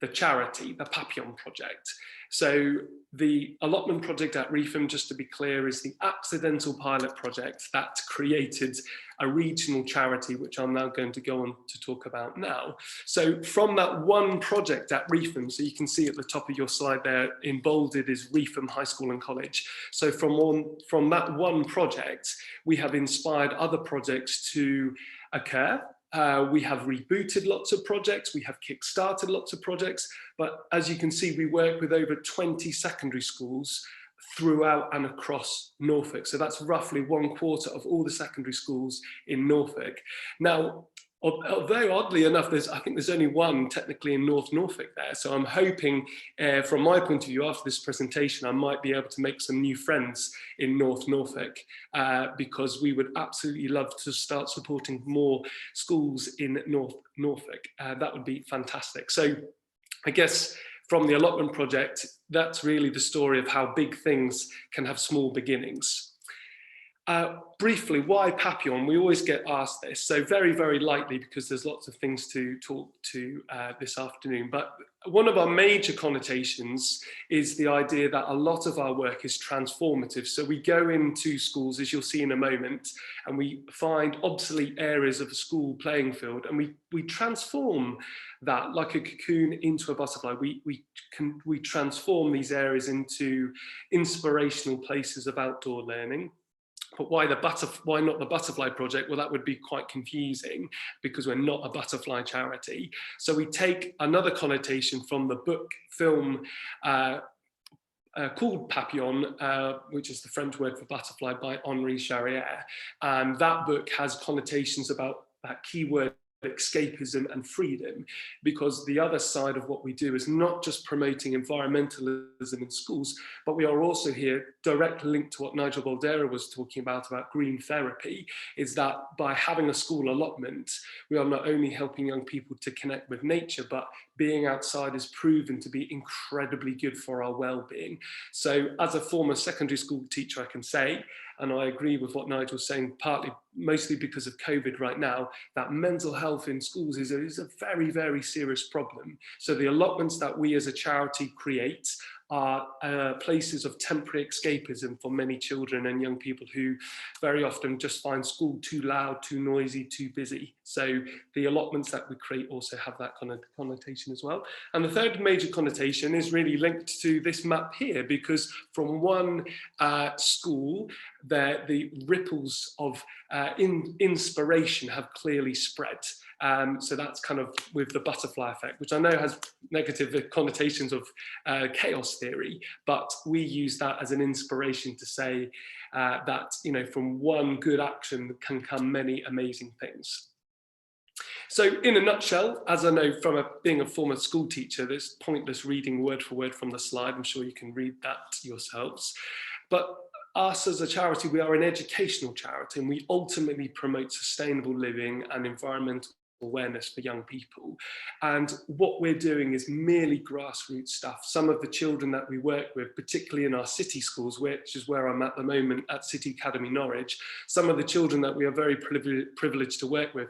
the charity, the Papillion project. So the allotment project at Reefham, just to be clear, is the accidental pilot project that created a regional charity, which I'm now going to go on to talk about now. So from that one project at Reefham, so you can see at the top of your slide there, in bolded is Reefham High School and College. So from that one project, we have inspired other projects to occur. We have rebooted lots of projects, we have kick-started lots of projects, but as you can see, we work with over 20 secondary schools throughout and across Norfolk. So that's roughly 1/4 of all the secondary schools in Norfolk. Now, although oddly enough, I think there's only one technically in North Norfolk there. So I'm hoping from my point of view after this presentation, I might be able to make some new friends in North Norfolk because we would absolutely love to start supporting more schools in North Norfolk. That would be fantastic. So I guess from the allotment project, that's really the story of how big things can have small beginnings. Briefly, why Papillion? We always get asked this, so very, very lightly, because there's lots of things to talk to this afternoon. But one of our major connotations is the idea that a lot of our work is transformative. So we go into schools, as you'll see in a moment, and we find obsolete areas of a school playing field, and we transform that like a cocoon into a butterfly. We transform these areas into inspirational places of outdoor learning. But why not the butterfly project? Well, that would be quite confusing because we're not a butterfly charity. So we take another connotation from the book film called Papillion, which is the French word for butterfly, by Henri Charrière. And that book has connotations about that key word escapism and freedom, because the other side of what we do is not just promoting environmentalism in schools, but we are also here, direct link to what Nigel Boldero was talking about green therapy, is that by having a school allotment, we are not only helping young people to connect with nature, but being outside is proven to be incredibly good for our well-being. So as a former secondary school teacher, I can say, and I agree with what Nigel was saying, mostly because of COVID right now, that mental health in schools is a very, very serious problem. So the allotments that we as a charity create are places of temporary escapism for many children and young people who very often just find school too loud, too noisy, too busy. So the allotments that we create also have that kind of connotation as well. And the third major connotation is really linked to this map here, because from one school, the ripples of inspiration have clearly spread. So that's kind of with the butterfly effect, which I know has negative connotations of chaos theory, but we use that as an inspiration to say that, you know, from one good action can come many amazing things. So in a nutshell, as I know from being a former school teacher, there's pointless reading word for word from the slide. I'm sure you can read that yourselves. But us as a charity, we are an educational charity, and we ultimately promote sustainable living and environmental awareness for young people. And what we're doing is merely grassroots stuff. Some of the children that we work with, particularly in our city schools, which is where I'm at the moment at City Academy Norwich, some of the children that we are very privileged to work with,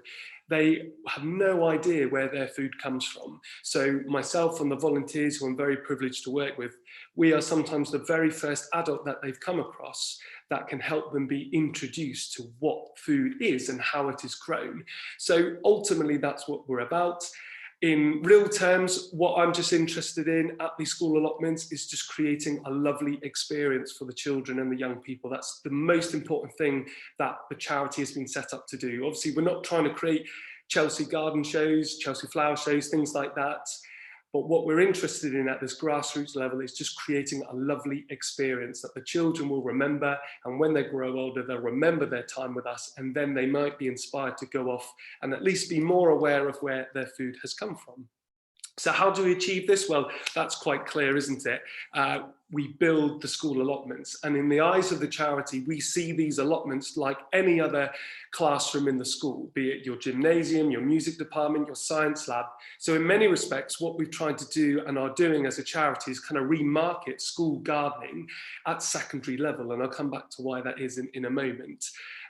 they have no idea where their food comes from. So myself and the volunteers who I'm very privileged to work with, we are sometimes the very first adult that they've come across that can help them be introduced to what food is and how it is grown. So ultimately, that's what we're about. In real terms, what I'm just interested in at these school allotments is just creating a lovely experience for the children and the young people. That's the most important thing that the charity has been set up to do. Obviously, we're not trying to create Chelsea garden shows, Chelsea flower shows, things like that. But what we're interested in at this grassroots level is just creating a lovely experience that the children will remember. And when they grow older, they'll remember their time with us, and then they might be inspired to go off and at least be more aware of where their food has come from. So how do we achieve this? Well, that's quite clear, isn't it? We build the school allotments, and in the eyes of the charity, we see these allotments like any other classroom in the school, be it your gymnasium, your music department, your science lab. So in many respects, what we've tried to do and are doing as a charity is kind of remarket school gardening at secondary level, and I'll come back to why that is in a moment.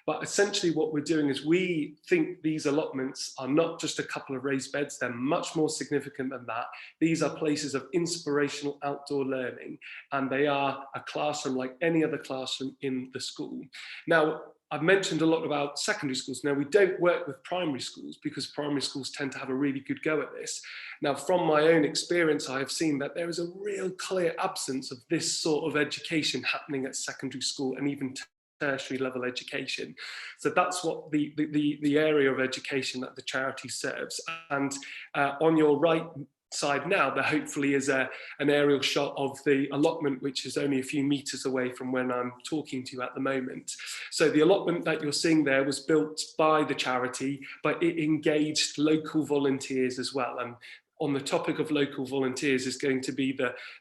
But essentially what we're doing is we think these allotments are not just a couple of raised beds, they're much more significant than that. These are places of inspirational outdoor learning, and they are a classroom like any other classroom in the school. Now, I've mentioned a lot about secondary schools. Now, we don't work with primary schools because primary schools tend to have a really good go at this. Now, from my own experience, I have seen that there is a real clear absence of this sort of education happening at secondary school and even tertiary level education. So that's what the area of education that the charity serves. And on your right side now, there hopefully is an aerial shot of the allotment, which is only a few meters away from when I'm talking to you at the moment. So the allotment that you're seeing there was built by the charity, but it engaged local volunteers as well. And on the topic of local volunteers is going to be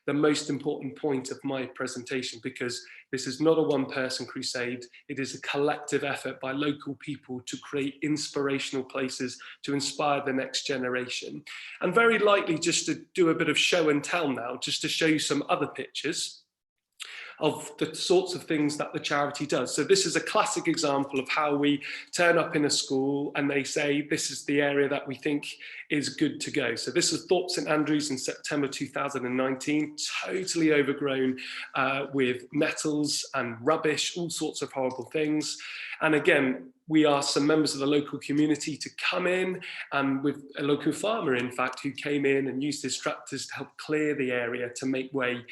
the most important point of my presentation, because this is not a one-person crusade. It is a collective effort by local people to create inspirational places to inspire the next generation. And very likely, just to do a bit of show and tell now, just to show you some other pictures of the sorts of things that the charity does. So this is a classic example of how we turn up in a school and they say, this is the area that we think is good to go. So this is Thorpe St Andrews in September 2019, totally overgrown with nettles and rubbish, all sorts of horrible things. And again, we asked some members of the local community to come in, and with a local farmer, in fact, who came in and used his tractors to help clear the area to make way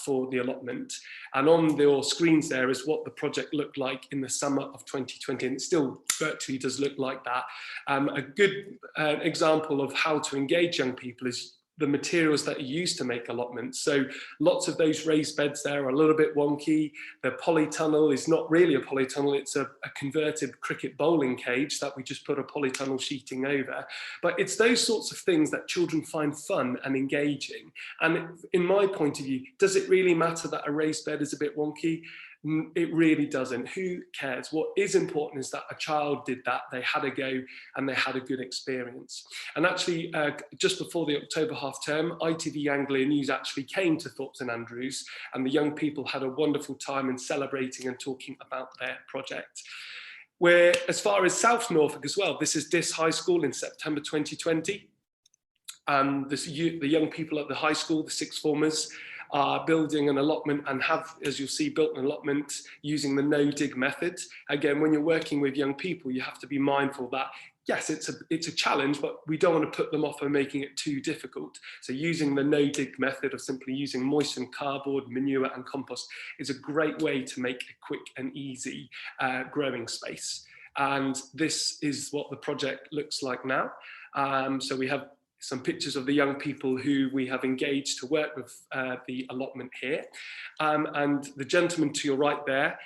for the allotment. And on your screens there is what the project looked like in the summer of 2020, and it still virtually does look like that. A good example of how to engage young people is the materials that are used to make allotments. So lots of those raised beds there are a little bit wonky. The polytunnel is not really a polytunnel, it's a converted cricket bowling cage that we just put a polytunnel sheeting over. But it's those sorts of things that children find fun and engaging. And in my point of view, does it really matter that a raised bed is a bit wonky? It really doesn't. Who cares? What is important is that a child did that, they had a go and they had a good experience. And actually, just before the October half term, ITV Anglia News actually came to Thorpe St Andrews, and the young people had a wonderful time in celebrating and talking about their project. Where, as far as South Norfolk as well, this is Diss High School in September 2020. And the young people at the high school, the sixth formers, are building an allotment and have, as you'll see, built an allotment using the no-dig method. Again, when you're working with young people, you have to be mindful that, yes, it's a challenge, but we don't want to put them off and making it too difficult. So using the no-dig method of simply using moistened cardboard, manure and compost is a great way to make a quick and easy growing space. And this is what the project looks like now. So we have some pictures of the young people who we have engaged to work with the allotment here. And the gentleman to your right there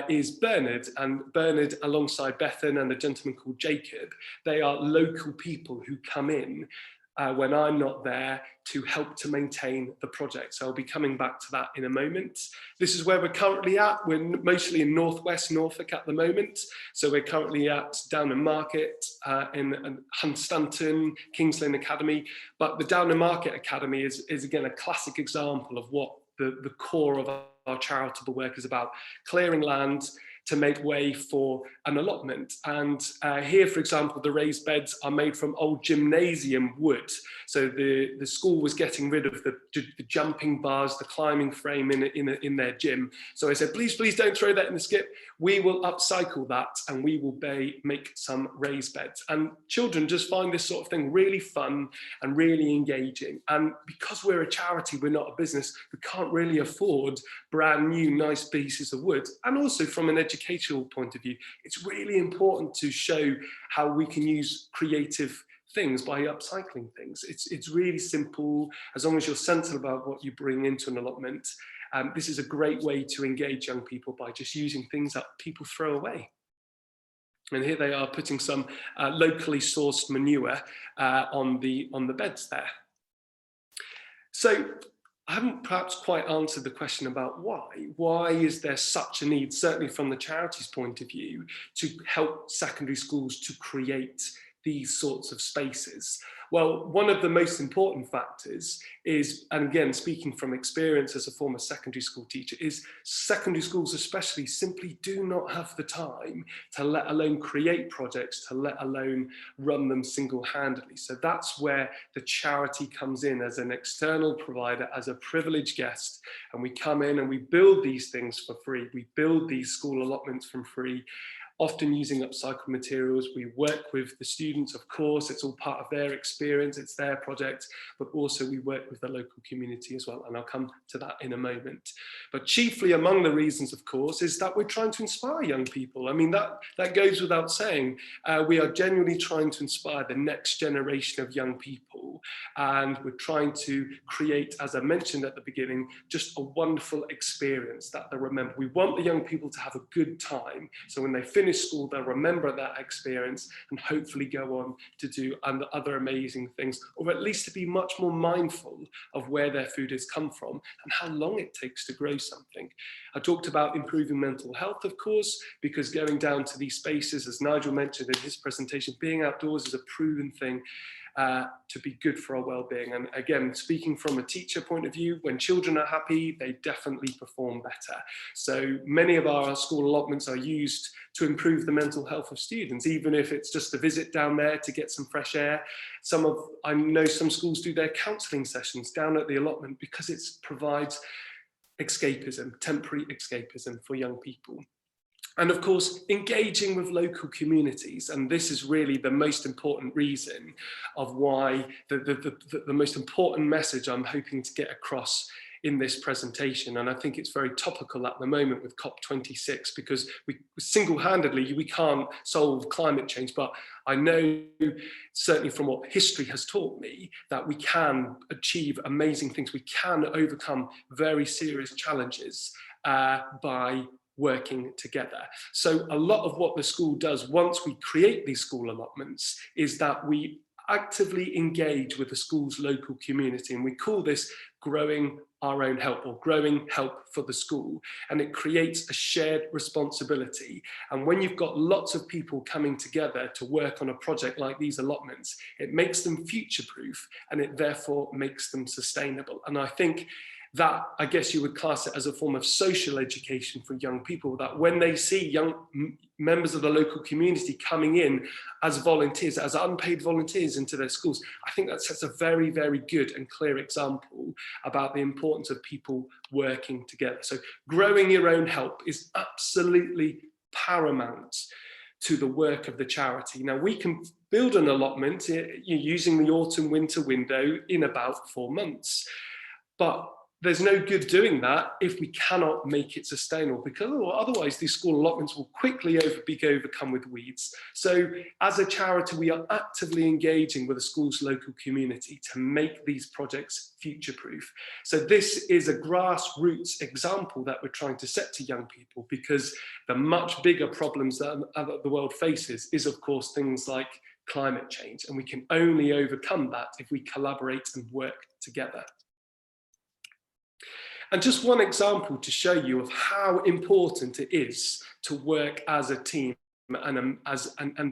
is Bernard, and Bernard alongside Bethan and a gentleman called Jacob. They are local people who come in when I'm not there to help to maintain the project. So I'll be coming back to that in a moment. This is where we're currently at. We're mostly in northwest Norfolk at the moment. So we're currently at Downham Market, in Hunstanton, King's Lynn Academy. But the Downham Market Academy is again a classic example of what the core of our charitable work is about: clearing land to make way for an allotment. And here, for example, the raised beds are made from old gymnasium wood. So the school was getting rid of the jumping bars, the climbing frame in their gym. So I said, please don't throw that in the skip. We will upcycle that and we will make some raised beds. And children just find this sort of thing really fun and really engaging. And because we're a charity, we're not a business, we can't really afford brand new nice pieces of wood. And also from an educational point of view, it's really important to show how we can use creative things by upcycling things. It's really simple, as long as you're sensible about what you bring into an allotment. This is a great way to engage young people by just using things that people throw away. And here they are putting some locally sourced manure on the beds there. So I haven't perhaps quite answered the question about why. Why is there such a need, certainly from the charity's point of view, to help secondary schools to create these sorts of spaces? Well, one of the most important factors is, and again, speaking from experience as a former secondary school teacher, is secondary schools especially simply do not have the time to let alone create projects, to let alone run them single-handedly. So that's where the charity comes in as an external provider, as a privileged guest, and we come in and we build these things for free. We build these school allotments for free, often using upcycled materials. We work with the students, of course, it's all part of their experience, it's their project, but also we work with the local community as well, and I'll come to that in a moment. But chiefly among the reasons, of course, is that we're trying to inspire young people. I mean, that goes without saying. We are genuinely trying to inspire the next generation of young people, and we're trying to create, as I mentioned at the beginning, just a wonderful experience that they remember. We want the young people to have a good time, so when they finish school, they'll remember that experience and hopefully go on to do other amazing things, or at least to be much more mindful of where their food has come from and how long it takes to grow something. I talked about improving mental health, of course, because going down to these spaces, as Nigel mentioned in his presentation, being outdoors is a proven thing to be good for our well-being. And again, speaking from a teacher point of view, when children are happy, they definitely perform better. So many of our school allotments are used to improve the mental health of students, even if it's just a visit down there to get some fresh air. I know some schools do their counselling sessions down at the allotment because it provides escapism, temporary escapism for young people. And of course, engaging with local communities. And this is really the most important reason of why the most important message I'm hoping to get across in this presentation, and I think it's very topical at the moment with COP26, because we single-handedly we can't solve climate change, but I know certainly from what history has taught me that we can achieve amazing things. We can overcome very serious challenges by working together. So a lot of what the school does once we create these school allotments is that we actively engage with the school's local community, and we call this growing our own help, or growing help for the school, and it creates a shared responsibility. And when you've got lots of people coming together to work on a project like these allotments, it makes them future-proof, and it therefore makes them sustainable. And I think that, I guess you would class it as a form of social education for young people, that when they see young members of the local community coming in as volunteers, as unpaid volunteers into their schools, I think that sets a very, very good and clear example about the importance of people working together. So growing your own help is absolutely paramount to the work of the charity. Now, we can build an allotment using the autumn-winter window in about 4 months, but there's no good doing that if we cannot make it sustainable, because otherwise these school allotments will quickly be overcome with weeds. So as a charity, we are actively engaging with the school's local community to make these projects future-proof. So this is a grassroots example that we're trying to set to young people, because the much bigger problems that the world faces is, of course, things like climate change, and we can only overcome that if we collaborate and work together. And just one example to show you of how important it is to work as a team and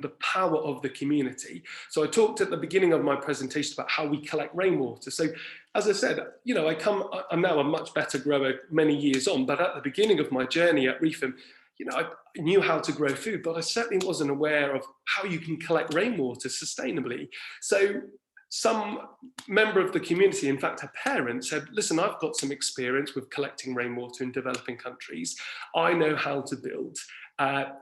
the power of the community. So I talked at the beginning of my presentation about how we collect rainwater. So as I said, you know, I'm now a much better grower many years on, but at the beginning of my journey at Reefham, you know, I knew how to grow food, but I certainly wasn't aware of how you can collect rainwater sustainably. So some member of the community, in fact, her parents said, listen, I've got some experience with collecting rainwater in developing countries. I know how to build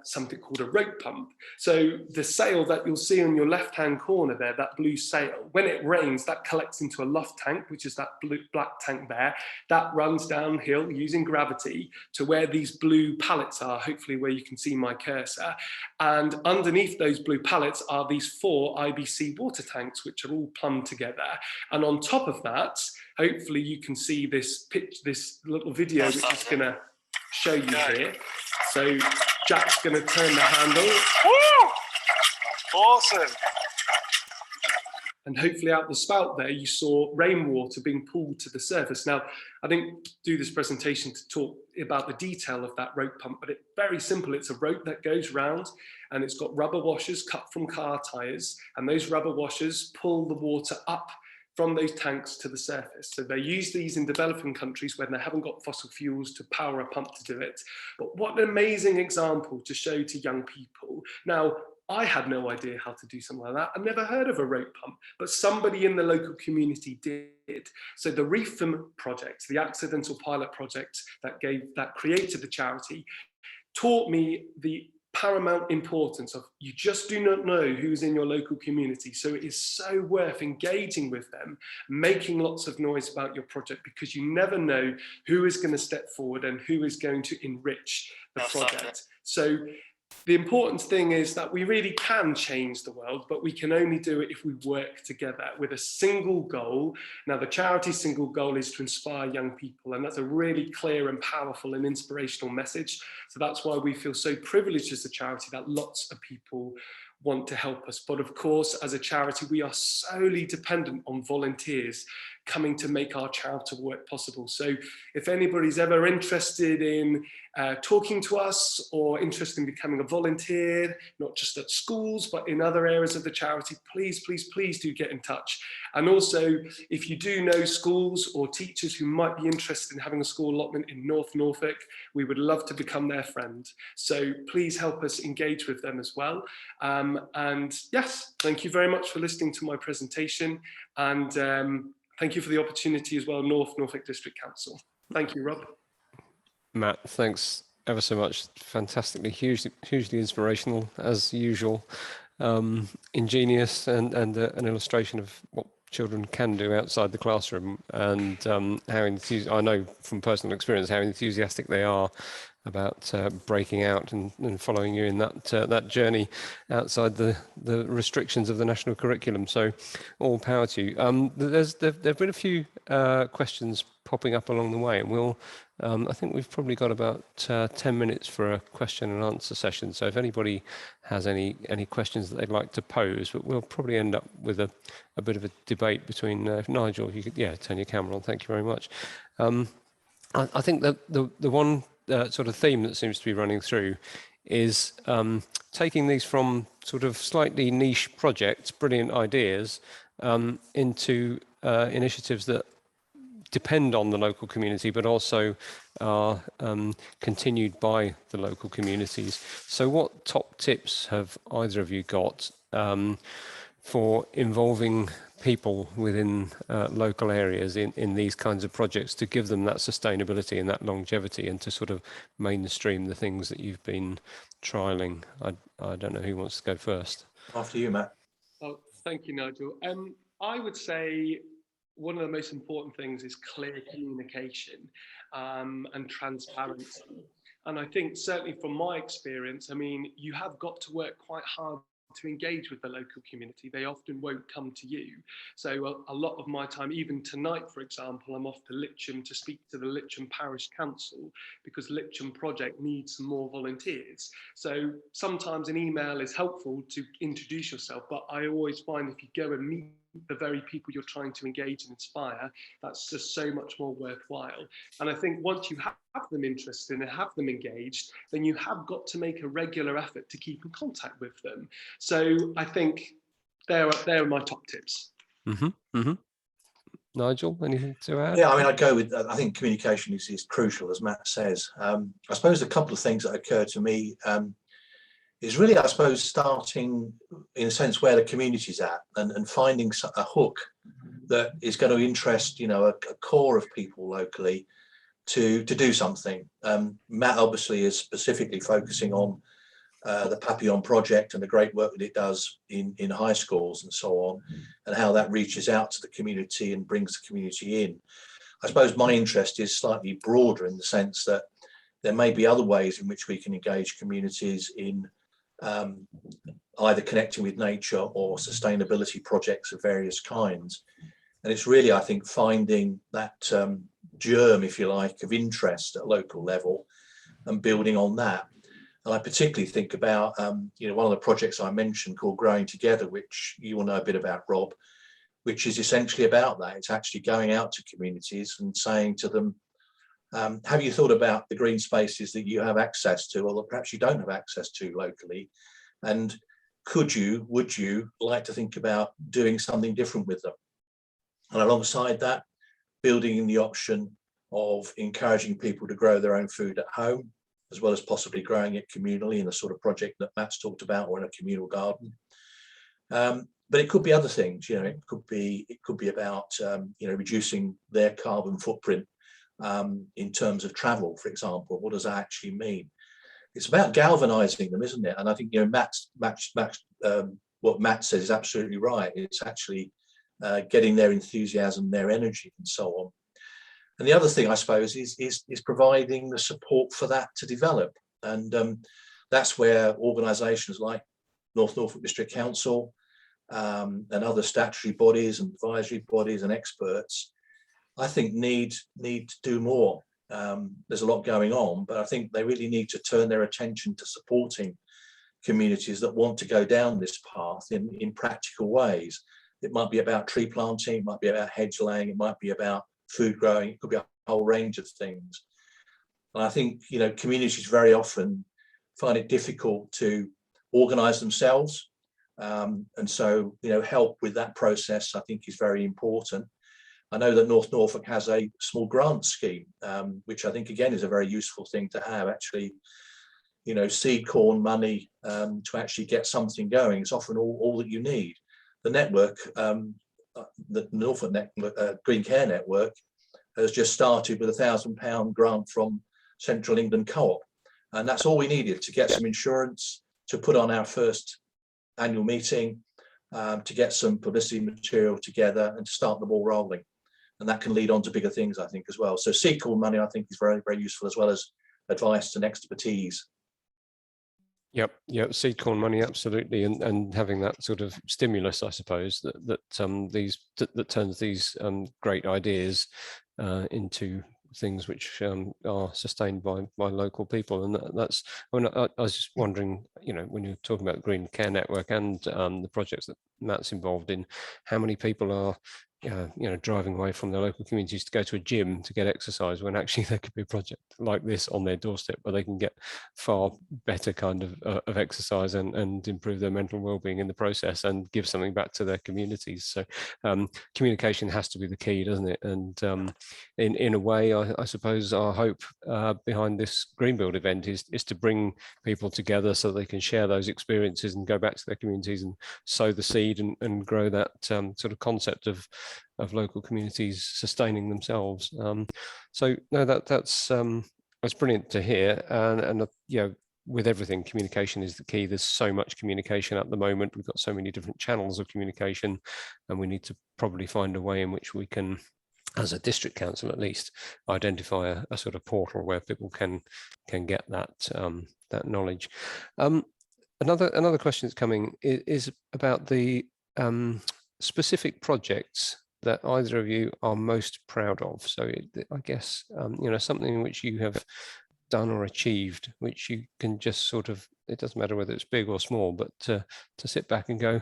something called a rope pump. So the sail that you'll see on your left-hand corner there, that blue sail, when it rains, that collects into a loft tank, which is that black tank there. That runs downhill using gravity to where these blue pallets are, hopefully where you can see my cursor. And underneath those blue pallets are these 4 IBC water tanks, which are all plumbed together. And on top of that, hopefully you can see this little video, which is going to show you here. So Jack's going to turn the handle. Woo! Awesome. And hopefully out the spout there, you saw rainwater being pulled to the surface. Now, I didn't do this presentation to talk about the detail of that rope pump, but it's very simple. It's a rope that goes round and it's got rubber washers cut from car tires. And those rubber washers pull the water up from those tanks to the surface. So they use these in developing countries when they haven't got fossil fuels to power a pump to do it. But what an amazing example to show to young people. Now, I had no idea how to do something like that. I've never heard of a rope pump, but somebody in the local community did. So the Reefham project, the accidental pilot project that created the charity, taught me the paramount importance of you just do not know who's in your local community. So it is so worth engaging with them, making lots of noise about your project, because you never know who is going to step forward and who is going to enrich the project. So the important thing is that we really can change the world, but we can only do it if we work together with a single goal. Now, the charity's single goal is to inspire young people, and that's a really clear and powerful and inspirational message. So that's why we feel so privileged as a charity that lots of people want to help us. But of course, as a charity, we are solely dependent on volunteers coming to make our charity work possible. So if anybody's ever interested in talking to us or interested in becoming a volunteer, not just at schools, but in other areas of the charity, please, please, please do get in touch. And also, if you do know schools or teachers who might be interested in having a school allotment in North Norfolk, we would love to become their friend. So please help us engage with them as well. And yes, thank you very much for listening to my presentation. And thank you for the opportunity as well, North Norfolk District Council. Thank you, Rob. Matt, thanks ever so much. Fantastically, hugely inspirational as usual. Ingenious and an illustration of what children can do outside the classroom, and how I know from personal experience how enthusiastic they are about breaking out and following you in that journey outside the restrictions of the national curriculum. So all power to you. There've been a few questions popping up along the way, and we'll I think we've probably got about 10 minutes for a question and answer session. So if anybody has any questions that they'd like to pose, but we'll probably end up with a bit of a debate between Nigel, if you could, turn your camera on. Thank you very much. I think that the one sort of theme that seems to be running through is taking these from sort of slightly niche projects, brilliant ideas, into initiatives that depend on the local community, but also are continued by the local communities. So what top tips have either of you got for involving people within local areas in these kinds of projects to give them that sustainability and that longevity, and to sort of mainstream the things that you've been trialing? I don't know who wants to go first. After you, Matt. Oh, thank you, Nigel. I would say one of the most important things is clear communication and transparency. And I think certainly from my experience, I mean, you have got to work quite hard to engage with the local community. They often won't come to you. So a lot of my time, even tonight, for example, I'm off to Litcham to speak to the Litcham Parish Council, because Litcham project needs some more volunteers. So sometimes an email is helpful to introduce yourself, but I always find if you go and meet the very people you're trying to engage and inspire, that's just so much more worthwhile. And I think once you have them interested and have them engaged, then you have got to make a regular effort to keep in contact with them. So I think there are my top tips. Nigel, anything to add? Yeah, I mean, I'd go with, I think communication is crucial, as Matt says. I suppose a couple of things that occur to me is really, I suppose, starting in a sense where the community's at, and finding a hook that is going to interest, a core of people locally to do something. Matt obviously is specifically focusing on the Papillion project and the great work that it does in high schools and so on, and how that reaches out to the community and brings the community in. I suppose my interest is slightly broader in the sense that there may be other ways in which we can engage communities in either connecting with nature or sustainability projects of various kinds. And it's really, I think, finding that germ, if you like, of interest at local level and building on that. And I particularly think about, one of the projects I mentioned called Growing Together, which you will know a bit about, Rob, which is essentially about that. It's actually going out to communities and saying to them, have you thought about the green spaces that you have access to, or that perhaps you don't have access to locally? And would you like to think about doing something different with them? And alongside that, building in the option of encouraging people to grow their own food at home, as well as possibly growing it communally in the sort of project that Matt's talked about, or in a communal garden. But it could be other things, it could be about, reducing their carbon footprint in terms of travel, for example. What does that actually mean? It's about galvanizing them, isn't it? And I think, what Matt says is absolutely right. It's actually getting their enthusiasm, their energy, and so on. And the other thing, I suppose, is providing the support for that to develop. And that's where organisations like Norfolk District Council and other statutory bodies and advisory bodies and experts, I think, need to do more. There's a lot going on, but I think they really need to turn their attention to supporting communities that want to go down this path in practical ways. It might be about tree planting, it might be about hedge laying, it might be about food growing, it could be a whole range of things. And I think, communities very often find it difficult to organise themselves. And so, help with that process, I think, is very important. I know that North Norfolk has a small grant scheme, which I think, again, is a very useful thing to have, actually, seed corn money to actually get something going. It's often all that you need. The network, the Norfolk Greencare network, has just started with £1,000 grant from Central England Co-op. And that's all we needed to get some insurance, to put on our first annual meeting, to get some publicity material together and to start the ball rolling. And that can lead on to bigger things, I think, as well. So seed corn money, I think, is very, very useful, as well as advice and expertise. Yep, seed corn money, absolutely, and having that sort of stimulus, I suppose, that turns these great ideas into things which are sustained by local people. And that's when I was just wondering, when you're talking about the Greencare network and the projects that Matt's involved in, how many people are driving away from their local communities to go to a gym to get exercise, when actually there could be a project like this on their doorstep where they can get far better kind of exercise and improve their mental well-being in the process and give something back to their communities. So communication has to be the key, doesn't it? And in a way, I suppose our hope behind this Greenbuild event is to bring people together so they can share those experiences and go back to their communities and sow the seed and grow that sort of concept of local communities sustaining themselves. So no, that's brilliant to hear. And with everything, communication is the key. There's so much communication at the moment. We've got so many different channels of communication, and we need to probably find a way in which we can, as a district council at least, identify a sort of portal where people can get that knowledge. Another question that's coming is about the specific projects that either of you are most proud of. So I guess something which you have done or achieved, which you can just sort of, it doesn't matter whether it's big or small, but to sit back and go,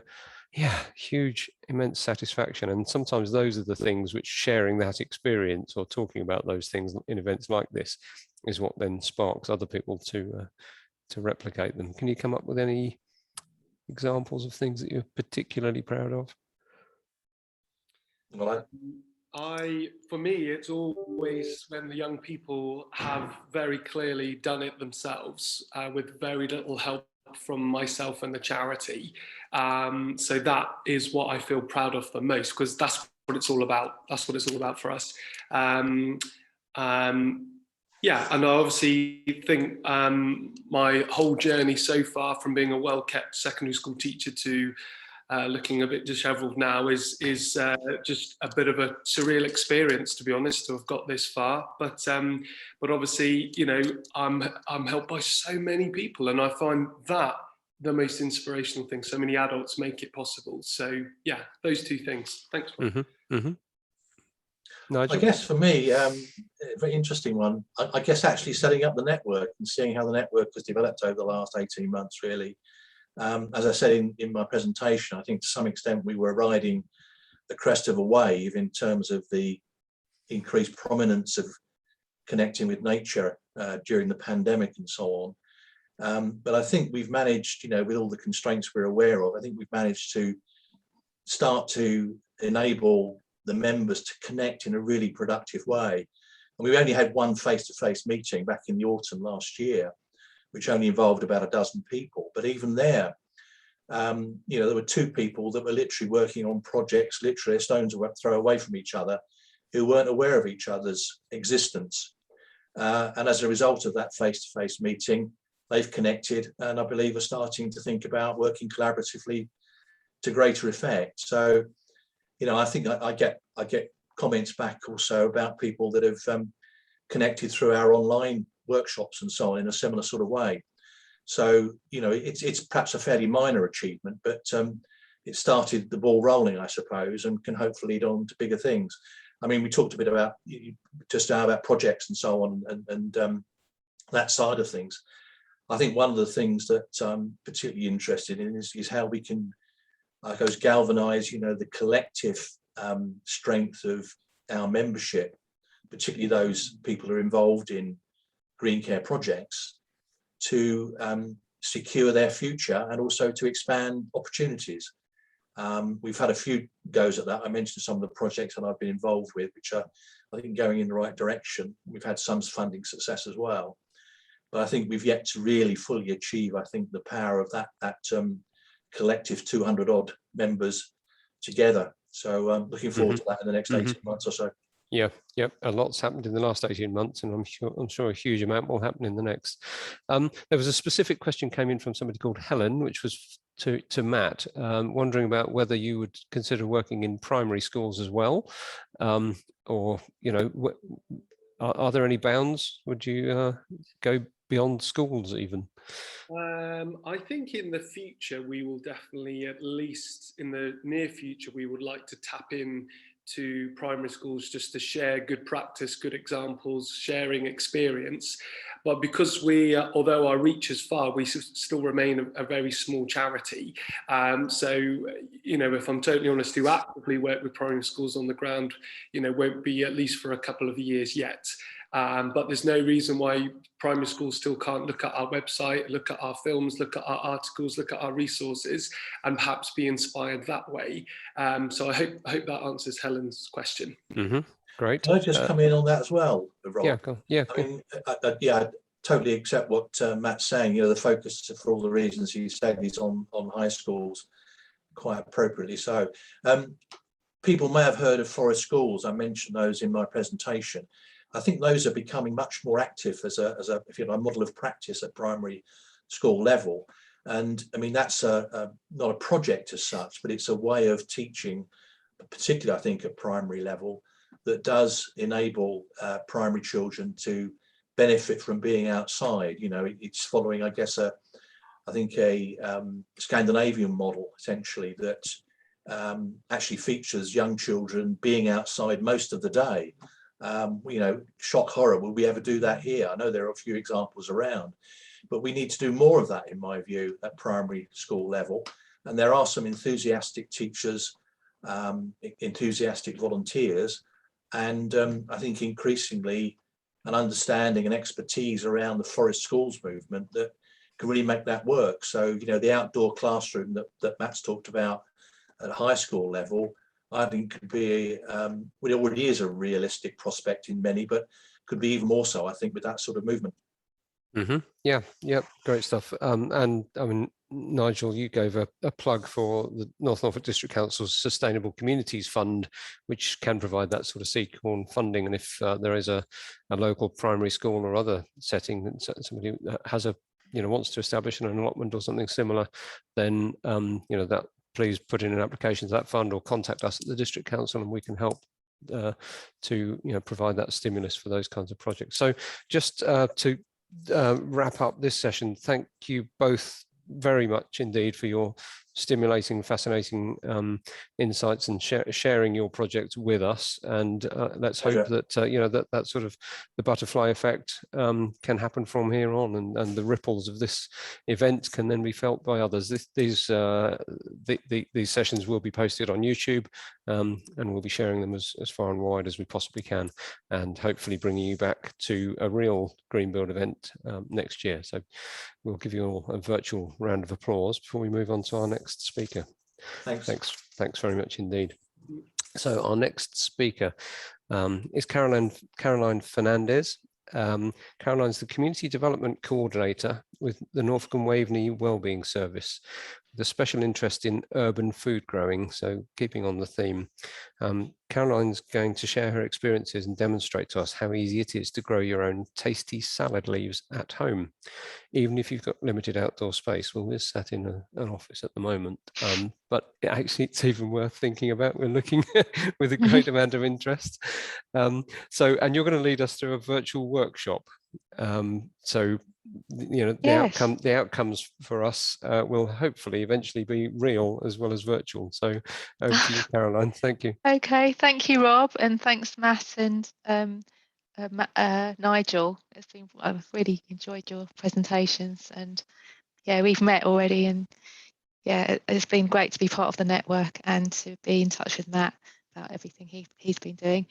yeah, huge, immense satisfaction. And sometimes those are the things which sharing that experience or talking about those things in events like this is what then sparks other people to replicate them. Can you come up with any examples of things that you're particularly proud of? Well, for me, it's always when the young people have very clearly done it themselves with very little help from myself and the charity. So that is what I feel proud of the most, because that's what it's all about. That's what it's all about for us. Yeah, and I obviously think my whole journey so far, from being a well-kept secondary school teacher to looking a bit dishevelled now, is just a bit of a surreal experience, to be honest, to have got this far. But obviously, I'm helped by so many people, and I find that the most inspirational thing. So many adults make it possible. So yeah, those two things. Thanks. Nigel? I guess for me, a very interesting one, I guess actually setting up the network and seeing how the network has developed over the last 18 months, really. As I said in my presentation, I think to some extent we were riding the crest of a wave in terms of the increased prominence of connecting with nature during the pandemic and so on. But I think we've managed, with all the constraints we're aware of, I think we've managed to start to enable the members to connect in a really productive way. And we only had one face-to-face meeting back in the autumn last year, which only involved about a dozen people. But even there, there were two people that were literally working on projects, literally a stone's throw away from each other, who weren't aware of each other's existence. And as a result of that face-to-face meeting, they've connected, and I believe are starting to think about working collaboratively to greater effect. So, I think I get comments back also about people that have connected through our online workshops and so on in a similar sort of way. So, it's perhaps a fairly minor achievement, but it started the ball rolling, I suppose, and can hopefully lead on to bigger things. I mean, we talked a bit about just now about projects and so on, and that side of things. I think one of the things that I'm particularly interested in is how we can, I suppose, galvanise, the collective strength of our membership, particularly those people who are involved in Greencare projects, to secure their future and also to expand opportunities. We've had a few goes at that. I mentioned some of the projects that I've been involved with, which are, I think, going in the right direction. We've had some funding success as well. But I think we've yet to really fully achieve, I think, the power of that collective 200 odd members together. So I'm looking forward to that in the next 18 months or so. Yeah, a lot's happened in the last 18 months, and I'm sure a huge amount will happen in the next. There was a specific question came in from somebody called Helen, which was to Matt, wondering about whether you would consider working in primary schools as well, or are there any bounds? Would you go beyond schools even? I think in the future we will definitely, at least in the near future, we would like to tap in to primary schools just to share good practice, good examples, sharing experience. But because we, although our reach is far, we still remain a very small charity. So, if I'm totally honest, to actively work with primary schools on the ground, won't be at least for a couple of years yet. But there's no reason why primary schools still can't look at our website, look at our films, look at our articles, look at our resources, and perhaps be inspired that way. So I hope that answers Helen's question. Mm-hmm. Great. Can I just come in on that as well, Rob? Yeah, cool. Yeah, cool. I mean, I totally accept what Matt's saying. The focus, for all the reasons he said, is on high schools, quite appropriately so. People may have heard of forest schools. I mentioned those in my presentation. I think those are becoming much more active as a model of practice at primary school level. And I mean, that's not a project as such, but it's a way of teaching, particularly I think at primary level, that does enable primary children to benefit from being outside. It's following, I guess, a Scandinavian model essentially that actually features young children being outside most of the day. Shock horror, will we ever do that here? I know there are a few examples around, but we need to do more of that, in my view, at primary school level. And there are some enthusiastic teachers, enthusiastic volunteers, and I think increasingly an understanding and expertise around the forest schools movement that can really make that work. So, the outdoor classroom that Matt's talked about at high school level, I think could be, it already is a realistic prospect in many, but could be even more so, I think, with that sort of movement. Mm-hmm. Yeah, great stuff. And I mean, Nigel, you gave a plug for the North Norfolk District Council's Sustainable Communities Fund, which can provide that sort of seed corn funding. And if there is a local primary school or other setting that somebody has wants to establish an allotment or something similar, then that please put in an application to that fund or contact us at the District Council, and we can help to provide that stimulus for those kinds of projects. So just to wrap up this session, thank you both very much indeed for your stimulating, fascinating insights and sharing your project with us. And let's hope that that sort of the butterfly effect can happen from here on, and the ripples of this event can then be felt by others. These sessions will be posted on YouTube, and we'll be sharing them as far and wide as we possibly can, and hopefully bringing you back to a real Greenbuild event next year. So we'll give you all a virtual round of applause before we move on to our next speaker. Thanks very much indeed. So our next speaker is Caroline Fernandez. Caroline's the Community Development Coordinator with the Norfolk and Waveney Wellbeing Service, with a special interest in urban food growing. So keeping on the theme, Caroline's going to share her experiences and demonstrate to us how easy it is to grow your own tasty salad leaves at home, even if you've got limited outdoor space. Well, we're sat in an office at the moment, but actually it's even worth thinking about. We're looking with a great amount of interest. And you're going to lead us through a virtual workshop. So the outcomes for us will hopefully eventually be real as well as virtual. So over to you, Caroline. Thank you. Okay, thank you, Rob, and thanks, Matt and Nigel. I've really enjoyed your presentations, and we've met already, and it's been great to be part of the network and to be in touch with Matt about everything he's been doing.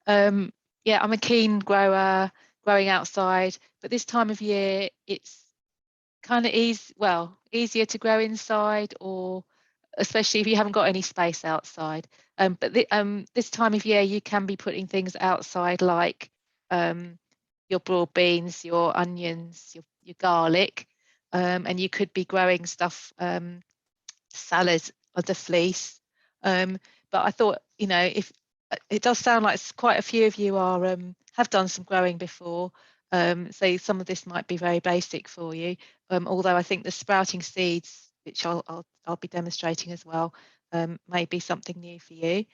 I'm a keen grower, growing outside, but this time of year it's kind of easier to grow inside, or especially if you haven't got any space outside. But this time of year you can be putting things outside, like your broad beans, your onions, your garlic, and you could be growing stuff, salads under fleece. But I thought, if it does sound like quite a few of you are have done some growing before, so some of this might be very basic for you. Although I think the sprouting seeds which I'll be demonstrating as well, may be something new for you.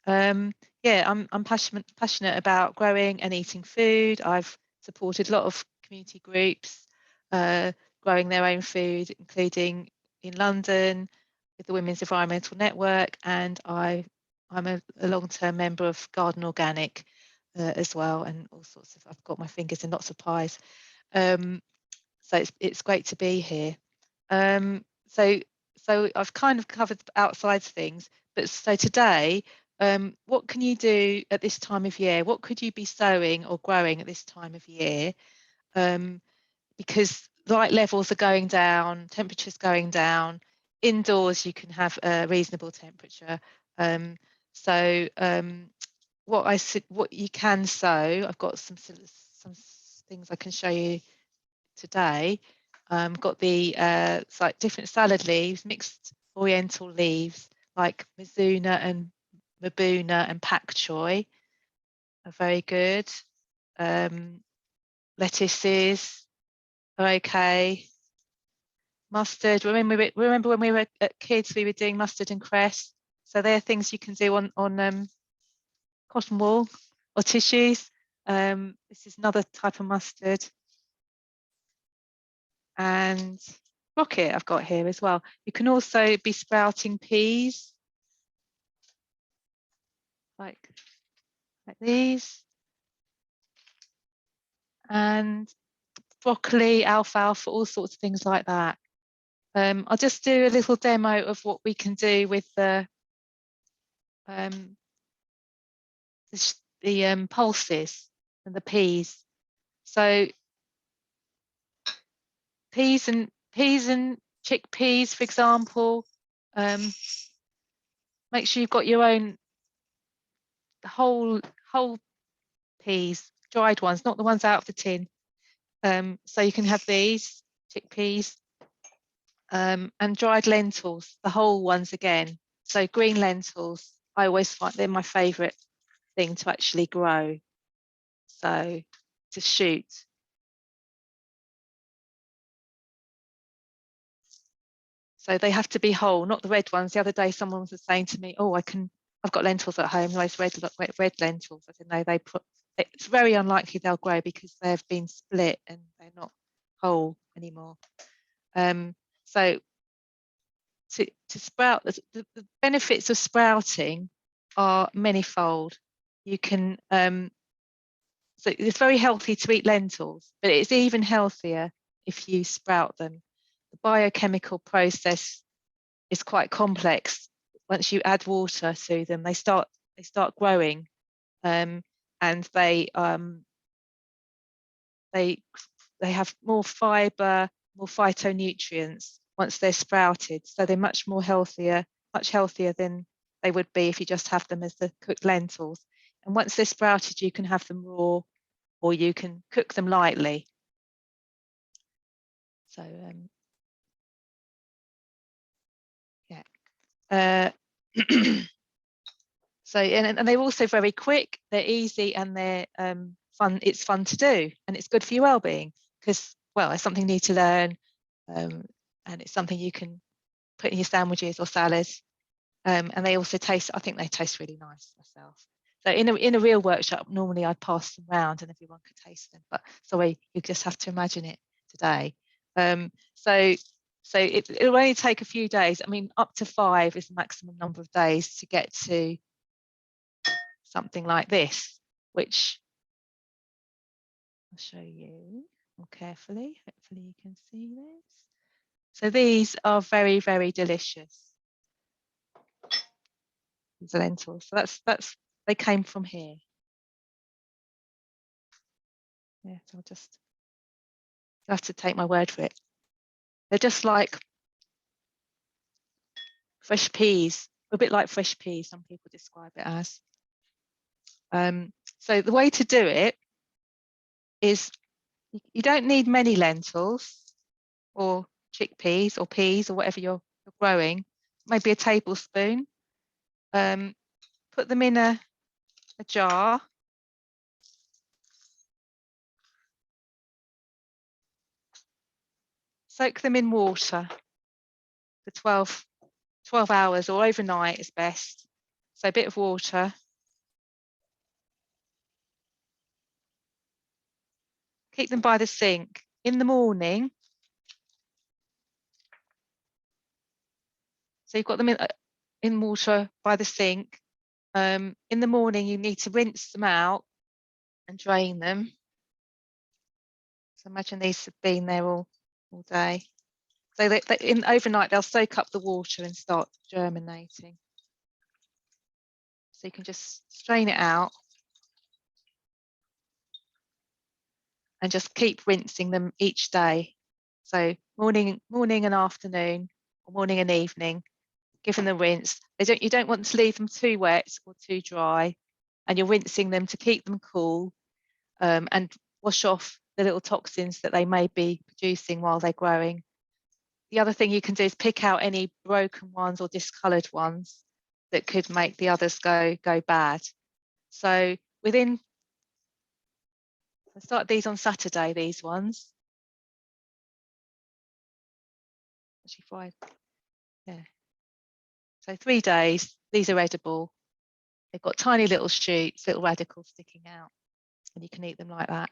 Yeah, I'm passionate about growing and eating food. I've supported a lot of community groups growing their own food, including in London with the Women's Environmental Network, and I'm a long-term member of Garden Organic as well, and all sorts of, I've got my fingers in lots of pies. So it's great to be here. So I've kind of covered outside things, but so today, what can you do at this time of year? What could you be sowing or growing at this time of year? Because light levels are going down, temperatures going down. Indoors, you can have a reasonable temperature. What you can sow, I've got some things I can show you today. Got the like different salad leaves, mixed oriental leaves like mizuna and mabuna and pak choi are very good. Lettuces are okay. Mustard. Remember when we were kids, we were doing mustard and cress. So they're things you can do on cotton wool or tissues. This is another type of mustard. And rocket I've got here as well. You can also be sprouting peas like these, and broccoli, alfalfa, all sorts of things like that. I'll just do a little demo of what we can do with the pulses and the peas. So peas and chickpeas, for example, make sure you've got your own whole peas, dried ones, not the ones out of the tin. So you can have these chickpeas and dried lentils, the whole ones again. So green lentils, I always find they're my favourite thing to actually grow. So to shoot. So they have to be whole, not the red ones. The other day, someone was saying to me, "Oh, I've got lentils at home, those red lentils." I said, "No, it's very unlikely they'll grow because they've been split and they're not whole anymore." So to sprout, the benefits of sprouting are manifold. You can so it's very healthy to eat lentils, but it's even healthier if you sprout them. The biochemical process is quite complex. Once you add water to them, they start growing, and they have more fiber, more phytonutrients once they're sprouted. So they're much healthier than they would be if you just have them as the cooked lentils. And once they're sprouted, you can have them raw, or you can cook them lightly. So yeah. So and they're also very quick, they're easy, and they're fun. It's fun to do, and it's good for your well-being because, well, it's something you need to learn, and it's something you can put in your sandwiches or salads. And they also taste, I think they taste really nice myself. So in a real workshop, normally I'd pass them around and everyone could taste them, but sorry, you just have to imagine it today. So it'll only take a few days. I mean, up to 5 is the maximum number of days to get to something like this, which I'll show you more carefully. Hopefully you can see this. So these are very, very delicious. These lentils. So that's they came from here. Yeah, so I'll just, you have to take my word for it. They're just like fresh peas, a bit like fresh peas, some people describe it as. So the way to do it is you don't need many lentils or chickpeas or peas or whatever you're growing, maybe a tablespoon. Put them in a jar. Soak them in water. for 12 hours or overnight is best. So a bit of water. Keep them by the sink. In the morning, so you've got them in water by the sink. In the morning, you need to rinse them out and drain them. So imagine these have been there all day. So overnight, they'll soak up the water and start germinating. So you can just strain it out and just keep rinsing them each day. So morning and afternoon, or morning and evening, giving them rinse. You don't want to leave them too wet or too dry, and you're rinsing them to keep them cool and wash off the little toxins that they may be producing while they're growing. The other thing you can do is pick out any broken ones or discoloured ones that could make the others go bad. So I started these on Saturday, these ones. Actually 5, yeah. So 3 days, these are edible. They've got tiny little shoots, little radicals sticking out, and you can eat them like that.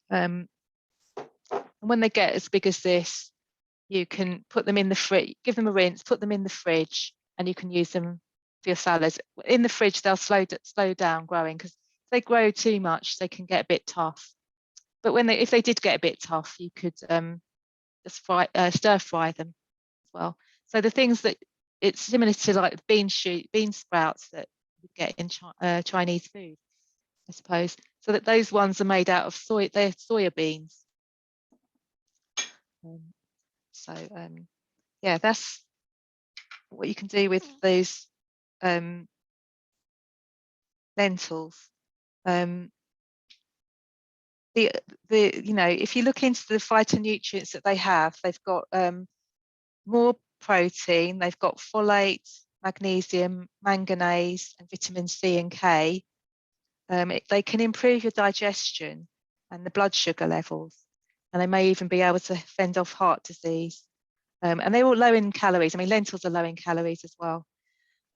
And when they get as big as this, you can put them in the fridge, give them a rinse, put them in the fridge, and you can use them for your salads. In the fridge, they'll slow down growing, because if they grow too much, they can get a bit tough. But if they did get a bit tough, you could just stir fry them as well. So the things that it's similar to like bean sprouts that you get in Chinese food, I suppose. So that those ones are made out of they're soya beans. Yeah, that's what you can do with those lentils. If you look into the phytonutrients that they have, they've got more protein, they've got folate, magnesium, manganese, and vitamin C and K. They can improve your digestion and the blood sugar levels, and they may even be able to fend off heart disease. And they're all low in calories. I mean, lentils are low in calories as well,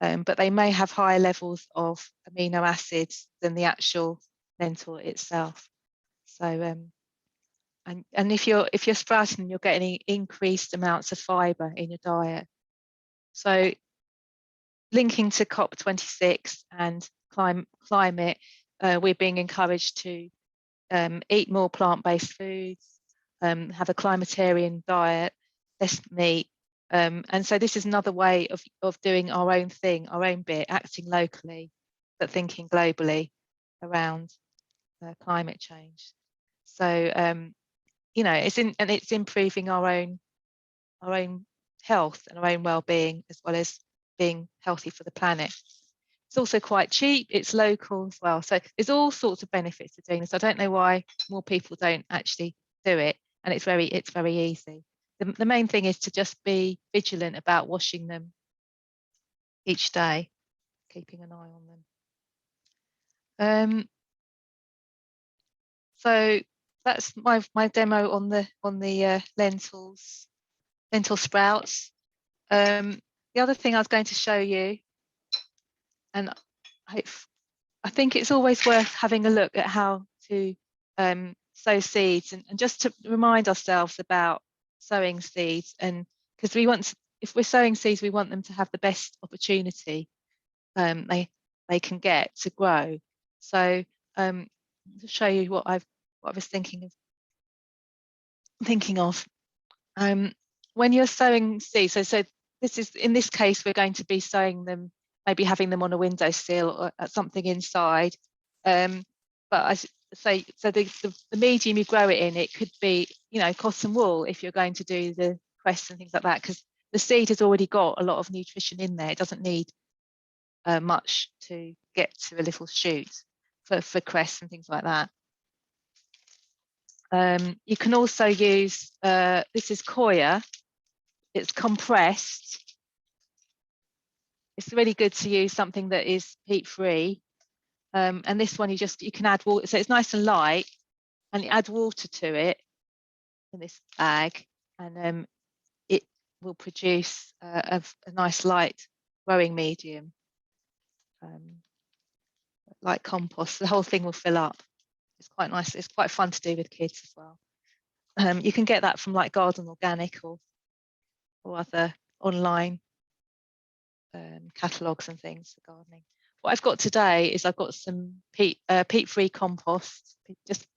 but they may have higher levels of amino acids than the actual lentil itself. So, and if you're sprouting, you're getting increased amounts of fibre in your diet. So, linking to COP26 and climate, we're being encouraged to eat more plant-based foods, have a climatarian diet, less meat. And so this is another way of doing our own thing, our own bit, acting locally, but thinking globally around climate change. So, it's improving our own health and our own well-being, as well as being healthy for the planet. It's also quite cheap, it's local as well. So there's all sorts of benefits to doing this. I don't know why more people don't actually do it, and it's very easy. The main thing is to just be vigilant about washing them each day, keeping an eye on them. So that's my demo on the lentil sprouts. The other thing I was going to show you, and I think it's always worth having a look at how to sow seeds, and just to remind ourselves about sowing seeds, and because if we're sowing seeds, we want them to have the best opportunity they can get to grow. So to show you what I was thinking of. When you're sowing seeds, so this is, in this case, we're going to be sowing them, maybe having them on a windowsill or at something inside. But I say, so the medium you grow it in, it could be, cotton wool if you're going to do the cress and things like that, because the seed has already got a lot of nutrition in there. It doesn't need much to get to a little shoot for cress and things like that. You can also use, this is coir, it's compressed. It's really good to use something that is peat-free. And this one you can add water, so it's nice and light, and you add water to it, in this bag, and it will produce a nice light growing medium, like compost. The whole thing will fill up. It's quite nice. It's quite fun to do with kids as well. You can get that from like Garden Organic or other online catalogues and things for gardening. What I've got today is I've got some peat-free compost,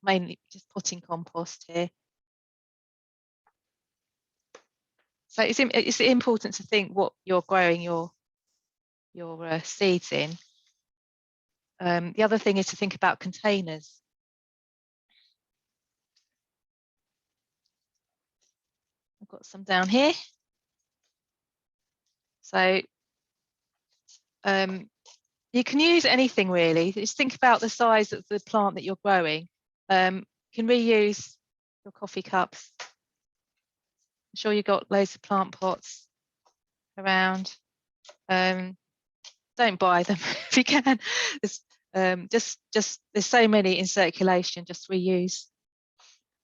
mainly just potting compost here. So it's important to think what you're growing your seeds in. The other thing is to think about containers. I've got some down here. So you can use anything really. Just think about the size of the plant that you're growing. You can reuse your coffee cups. I'm sure you've got loads of plant pots around. Don't buy them if you can. There's so many in circulation. Just reuse.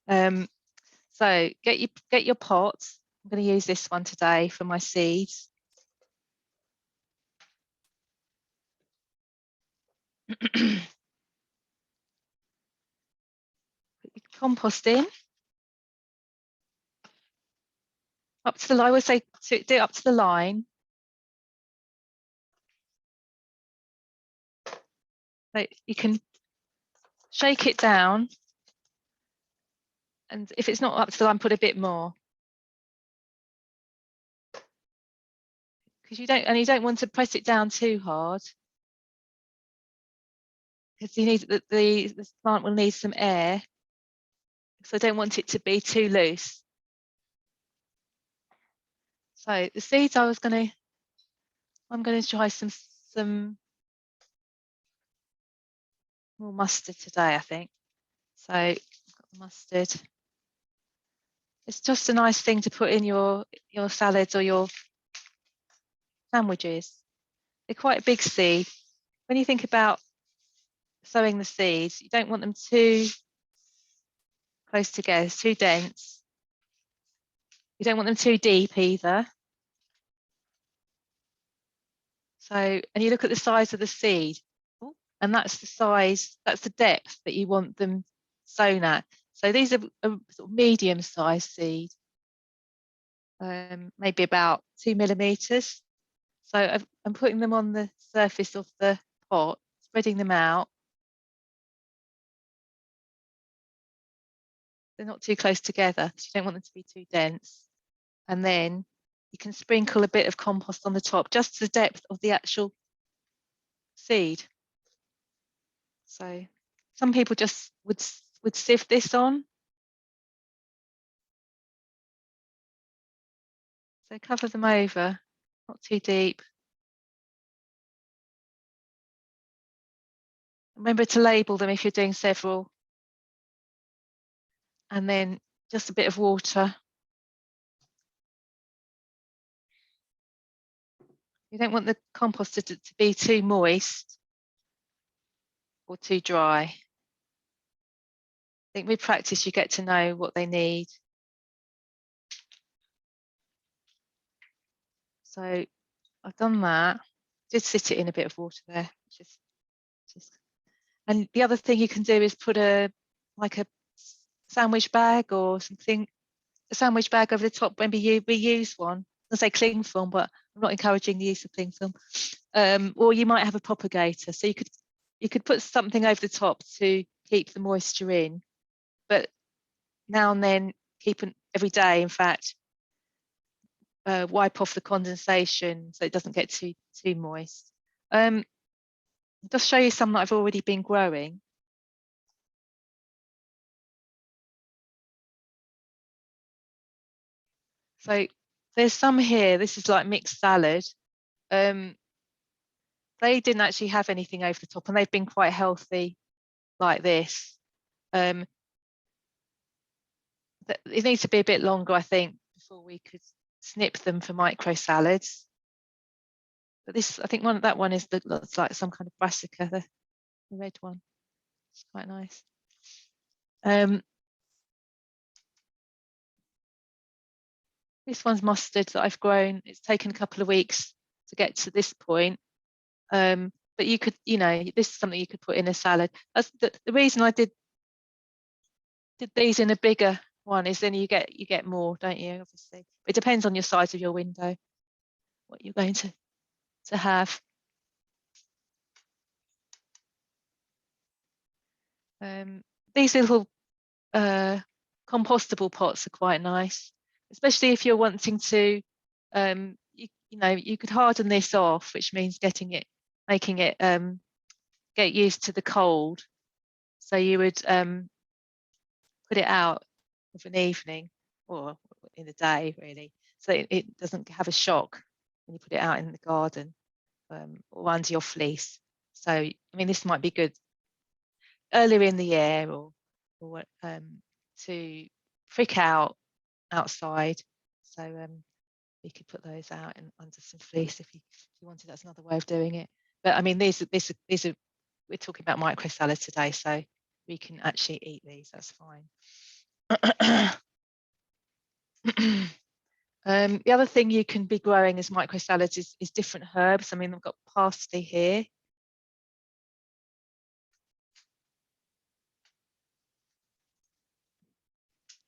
So get your pots. I'm going to use this one today for my seeds. Put your compost in. Up to the line. I would say do it up to the line. So you can shake it down, and if it's not up to the line, put a bit more. Because you don't want to press it down too hard, because you need the plant will need some air. So I don't want it to be too loose. So the seeds I'm going to try some more mustard today, I think. So I've got the mustard. It's just a nice thing to put in your salads or your sandwiches. They're quite a big seed. When you think about sowing the seeds, you don't want them too close together, it's too dense. You don't want them too deep either. So, and you look at the size of the seed, and that's the size, that's the depth that you want them sown at. So these are a sort of medium-sized seed, maybe about 2 millimeters. So I'm putting them on the surface of the pot, spreading them out. They're not too close together because you don't want them to be too dense. And then you can sprinkle a bit of compost on the top, just to the depth of the actual seed. So some people just would sieve this on. So cover them over, not too deep. Remember to label them if you're doing several. And then just a bit of water. You don't want the compost to be too moist or too dry. I think with practice you get to know what they need. So I've done that. Did sit it in a bit of water there. And the other thing you can do is put like a sandwich bag or something, a sandwich bag over the top. Maybe you reuse one. I say cling film, but I'm not encouraging the use of cling film. Or you might have a propagator, so you could put something over the top to keep the moisture in, but now and then, every day, in fact, wipe off the condensation so it doesn't get too moist. Just show you some that I've already been growing. So there's some here. This is like mixed salad. They didn't actually have anything over the top, and they've been quite healthy like this. It needs to be a bit longer, I think, before we could snip them for micro salads. But this, I think that one looks like some kind of brassica, the red one. It's quite nice. This one's mustard that I've grown. It's taken a couple of weeks to get to this point. But you could, this is something you could put in a salad. That's the reason I did these in a bigger one, is then you get more, don't you? Obviously, it depends on your size of your window, what you're going to have. These little compostable pots are quite nice, especially if you're wanting to, you could harden this off, which means making it get used to the cold. So you would put it out of an evening or in the day, really, so it doesn't have a shock when you put it out in the garden or under your fleece. So, I mean, this might be good earlier in the year or to prick out outside. So you could put those out under some fleece if you wanted. That's another way of doing it. But I mean, these are we're talking about micro salad today, so we can actually eat these. That's fine. The other thing you can be growing as micro salads is different herbs. I mean, I've got parsley here.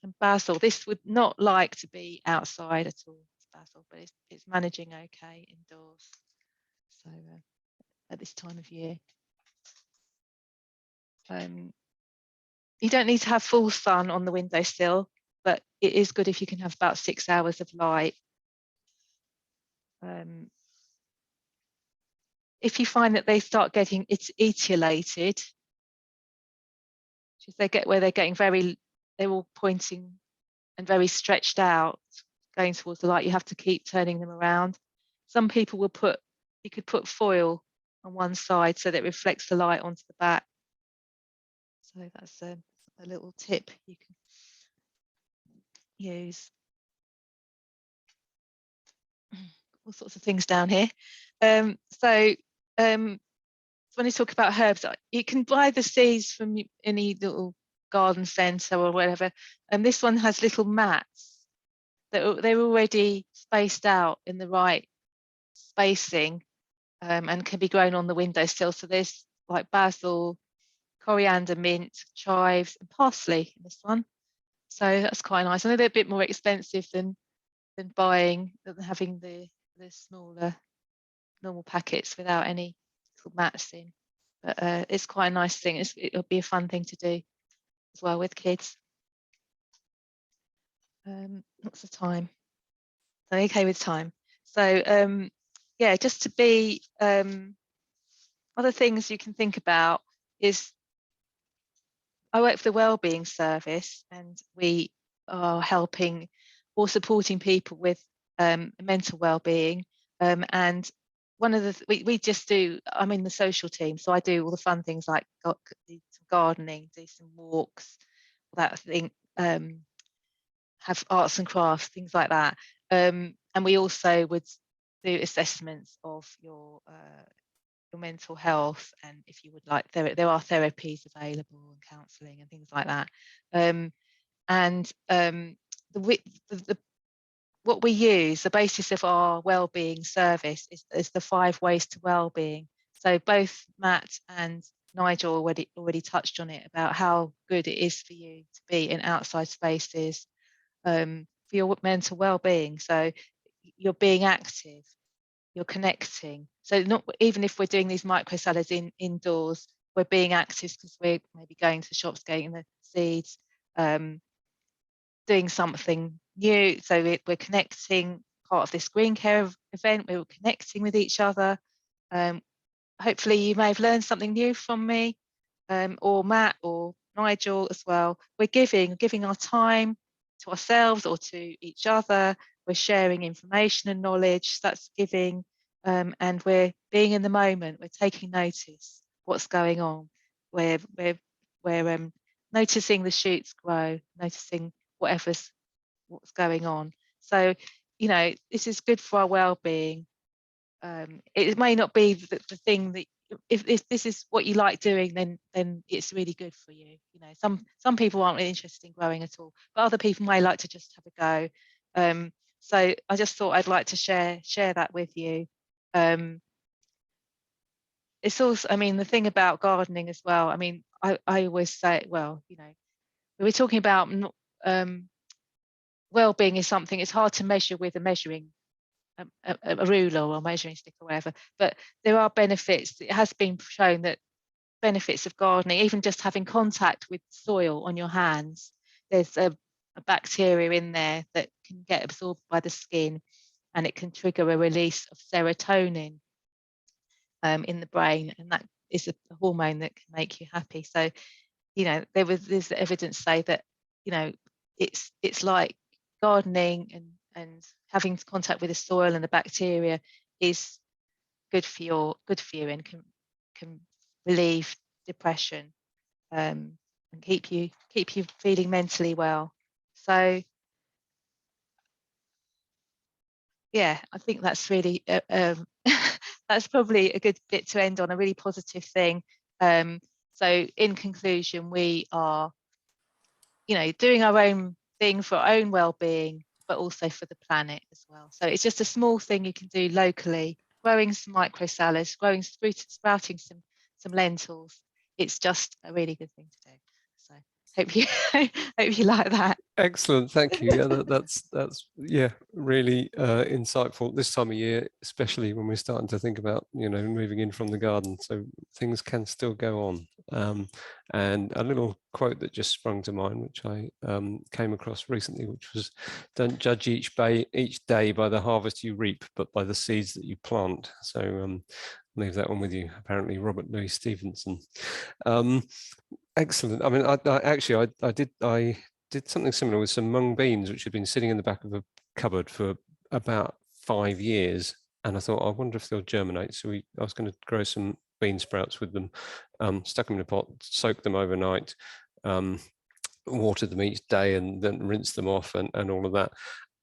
And basil. This would not like to be outside at all, basil, but it's managing okay indoors. So at this time of year. You don't need to have full sun on the windowsill, but it is good if you can have about 6 hours of light. If you find that they start getting etiolated, they get where they're getting they're all pointing and very stretched out, going towards the light, you have to keep turning them around. Some people will you could put foil on one side so that it reflects the light onto the back. So that's a little tip you can use. All sorts of things down here. So when you talk about herbs, you can buy the seeds from any little garden centre or whatever. And this one has little mats that they're already spaced out in the right spacing and can be grown on the windowsill. So there's like basil, coriander, mint, chives, and parsley in this one. So that's quite nice. I know they're a bit more expensive than having the smaller normal packets without any little mats in, but it's quite a nice thing. It'll be a fun thing to do as well with kids. What's the time? So okay with time. So yeah, just to be other things you can think about is I work for the Wellbeing service, and we are helping or supporting people with mental well-being. And one of the we just do, I'm in the social team, so I do all the fun things like do some gardening, do some walks, that thing, have arts and crafts, things like that. And we also would do assessments of your mental health, and if you would like, there are therapies available and counselling and things like that. What we use, the basis of our wellbeing service is the 5 ways to wellbeing. So both Matt and Nigel already touched on it, about how good it is for you to be in outside spaces for your mental well-being. So you're being active, you're connecting. So not even if we're doing these micro salads indoors, we're being active because we're maybe going to the shops, getting the seeds, doing something new. So we're connecting, part of this Greencare event, we're connecting with each other. Hopefully you may have learned something new from me, or Matt or Nigel as well. We're giving our time to ourselves or to each other. We're sharing information and knowledge. That's giving, and we're being in the moment. We're taking notice what's going on. We're noticing the shoots grow, noticing what's going on. So, this is good for our well-being. It may not be the thing that, if this is what you like doing, then it's really good for you. Some people aren't really interested in growing at all, but other people may like to just have a go. So I just thought I'd like to share that with you. It's also, I mean, the thing about gardening as well, I mean, I always say, well, you know, we're talking about well-being is something it's hard to measure with a measuring a ruler or a measuring stick or whatever, but there are benefits. It has been shown that benefits of gardening, even just having contact with soil on your hands, there's a bacteria in there that can get absorbed by the skin, and it can trigger a release of serotonin in the brain, and that is a hormone that can make you happy. So, you know, there's evidence say that, you know, it's like gardening and having contact with the soil and the bacteria is good for you and can relieve depression, and keep you feeling mentally well. So yeah, I think that's really that's probably a good bit to end on, a really positive thing. So in conclusion, we are, you know, doing our own thing for our own well-being, but also for the planet as well. So it's just a small thing you can do locally, growing some micro salads, sprouting some lentils. It's just a really good thing to do. So hope you hope you like that. Excellent, thank you. Yeah, that's yeah, really insightful this time of year, especially when we're starting to think about, you know, moving in from the garden. So things can still go on. And a little quote that just sprung to mind, which I came across recently, which was, "Don't judge each day by the harvest you reap, but by the seeds that you plant." So leave that one with you. Apparently, Robert Louis Stevenson. Excellent. I mean, I did something similar with some mung beans, which had been sitting in the back of a cupboard for about 5 years. And I thought, I wonder if they'll germinate. So I was going to grow some bean sprouts with them, stuck them in a pot, soaked them overnight, watered them each day, and then rinsed them off and all of that.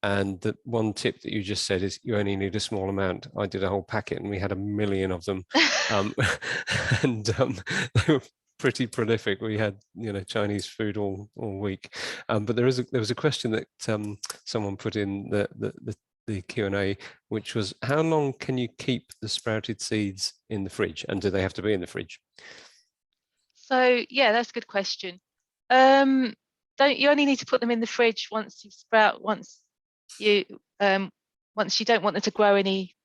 And the one tip that you just said is you only need a small amount. I did a whole packet and we had 1 million of them. And they were pretty prolific. We had, you know, Chinese food all week. But there was a question that someone put in the Q&A, which was, how long can you keep the sprouted seeds in the fridge, and do they have to be in the fridge? So yeah, that's a good question. You only need to put them in the fridge once you don't want them to grow any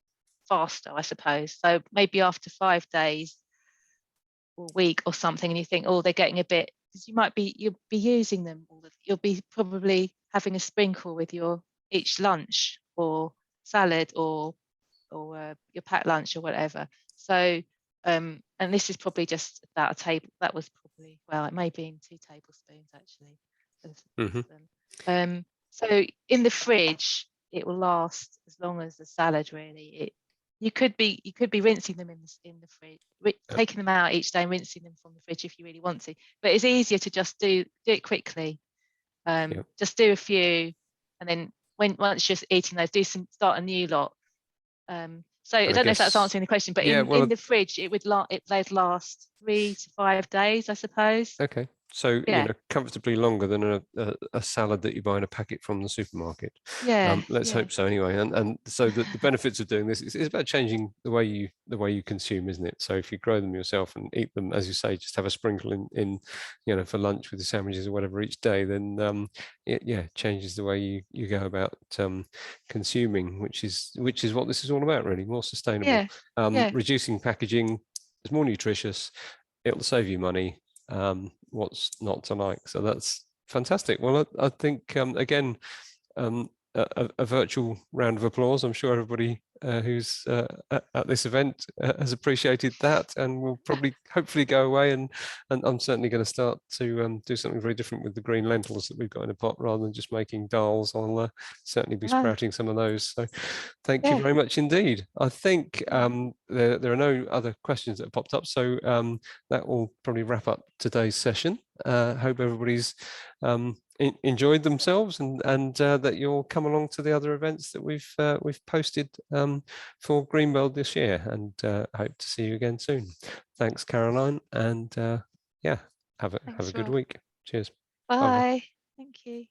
faster, I suppose. So maybe after 5 days or a week or something, and you think, oh, they're getting a bit, because you'll be using them you'll be probably having a sprinkle with your each lunch or salad or your packed lunch or whatever. So and this is probably just about a table. That was probably, well, it may be in 2 tablespoons actually. So in the fridge, it will last as long as the salad. Really, you could be rinsing them in the fridge, taking them out each day and rinsing them from the fridge if you really want to. But it's easier to just do it quickly. Just do a few, and then once you're eating those, start a new lot. So I don't know if that's answering the question, but in the fridge, they'd last 3 to 5 days, I suppose. Okay. So, yeah, you know, comfortably longer than a salad that you buy in a packet from the supermarket. Yeah. Let's hope so anyway. And so the benefits of doing this is about changing the way you consume, isn't it? So if you grow them yourself and eat them, as you say, just have a sprinkle in you know, for lunch with the sandwiches or whatever each day, then it changes the way you go about consuming, which is what this is all about, really. More sustainable. Reducing packaging is more nutritious. It'll save you money. What's not to like? So that's fantastic. Well, I think again, a virtual round of applause. I'm sure everybody who's at this event has appreciated that, and will probably hopefully go away, and I'm certainly going to start to do something very different with the green lentils that we've got in a pot, rather than just making dals. I'll certainly be sprouting some of those. So thank you very much indeed. I think there are no other questions that have popped up, so that will probably wrap up today's session. Hope everybody's enjoyed themselves, and that you'll come along to the other events that we've posted for Greenbuild this year, and hope to see you again soon. Thanks, Caroline, and yeah, have a good week. Cheers. Bye. Thank you.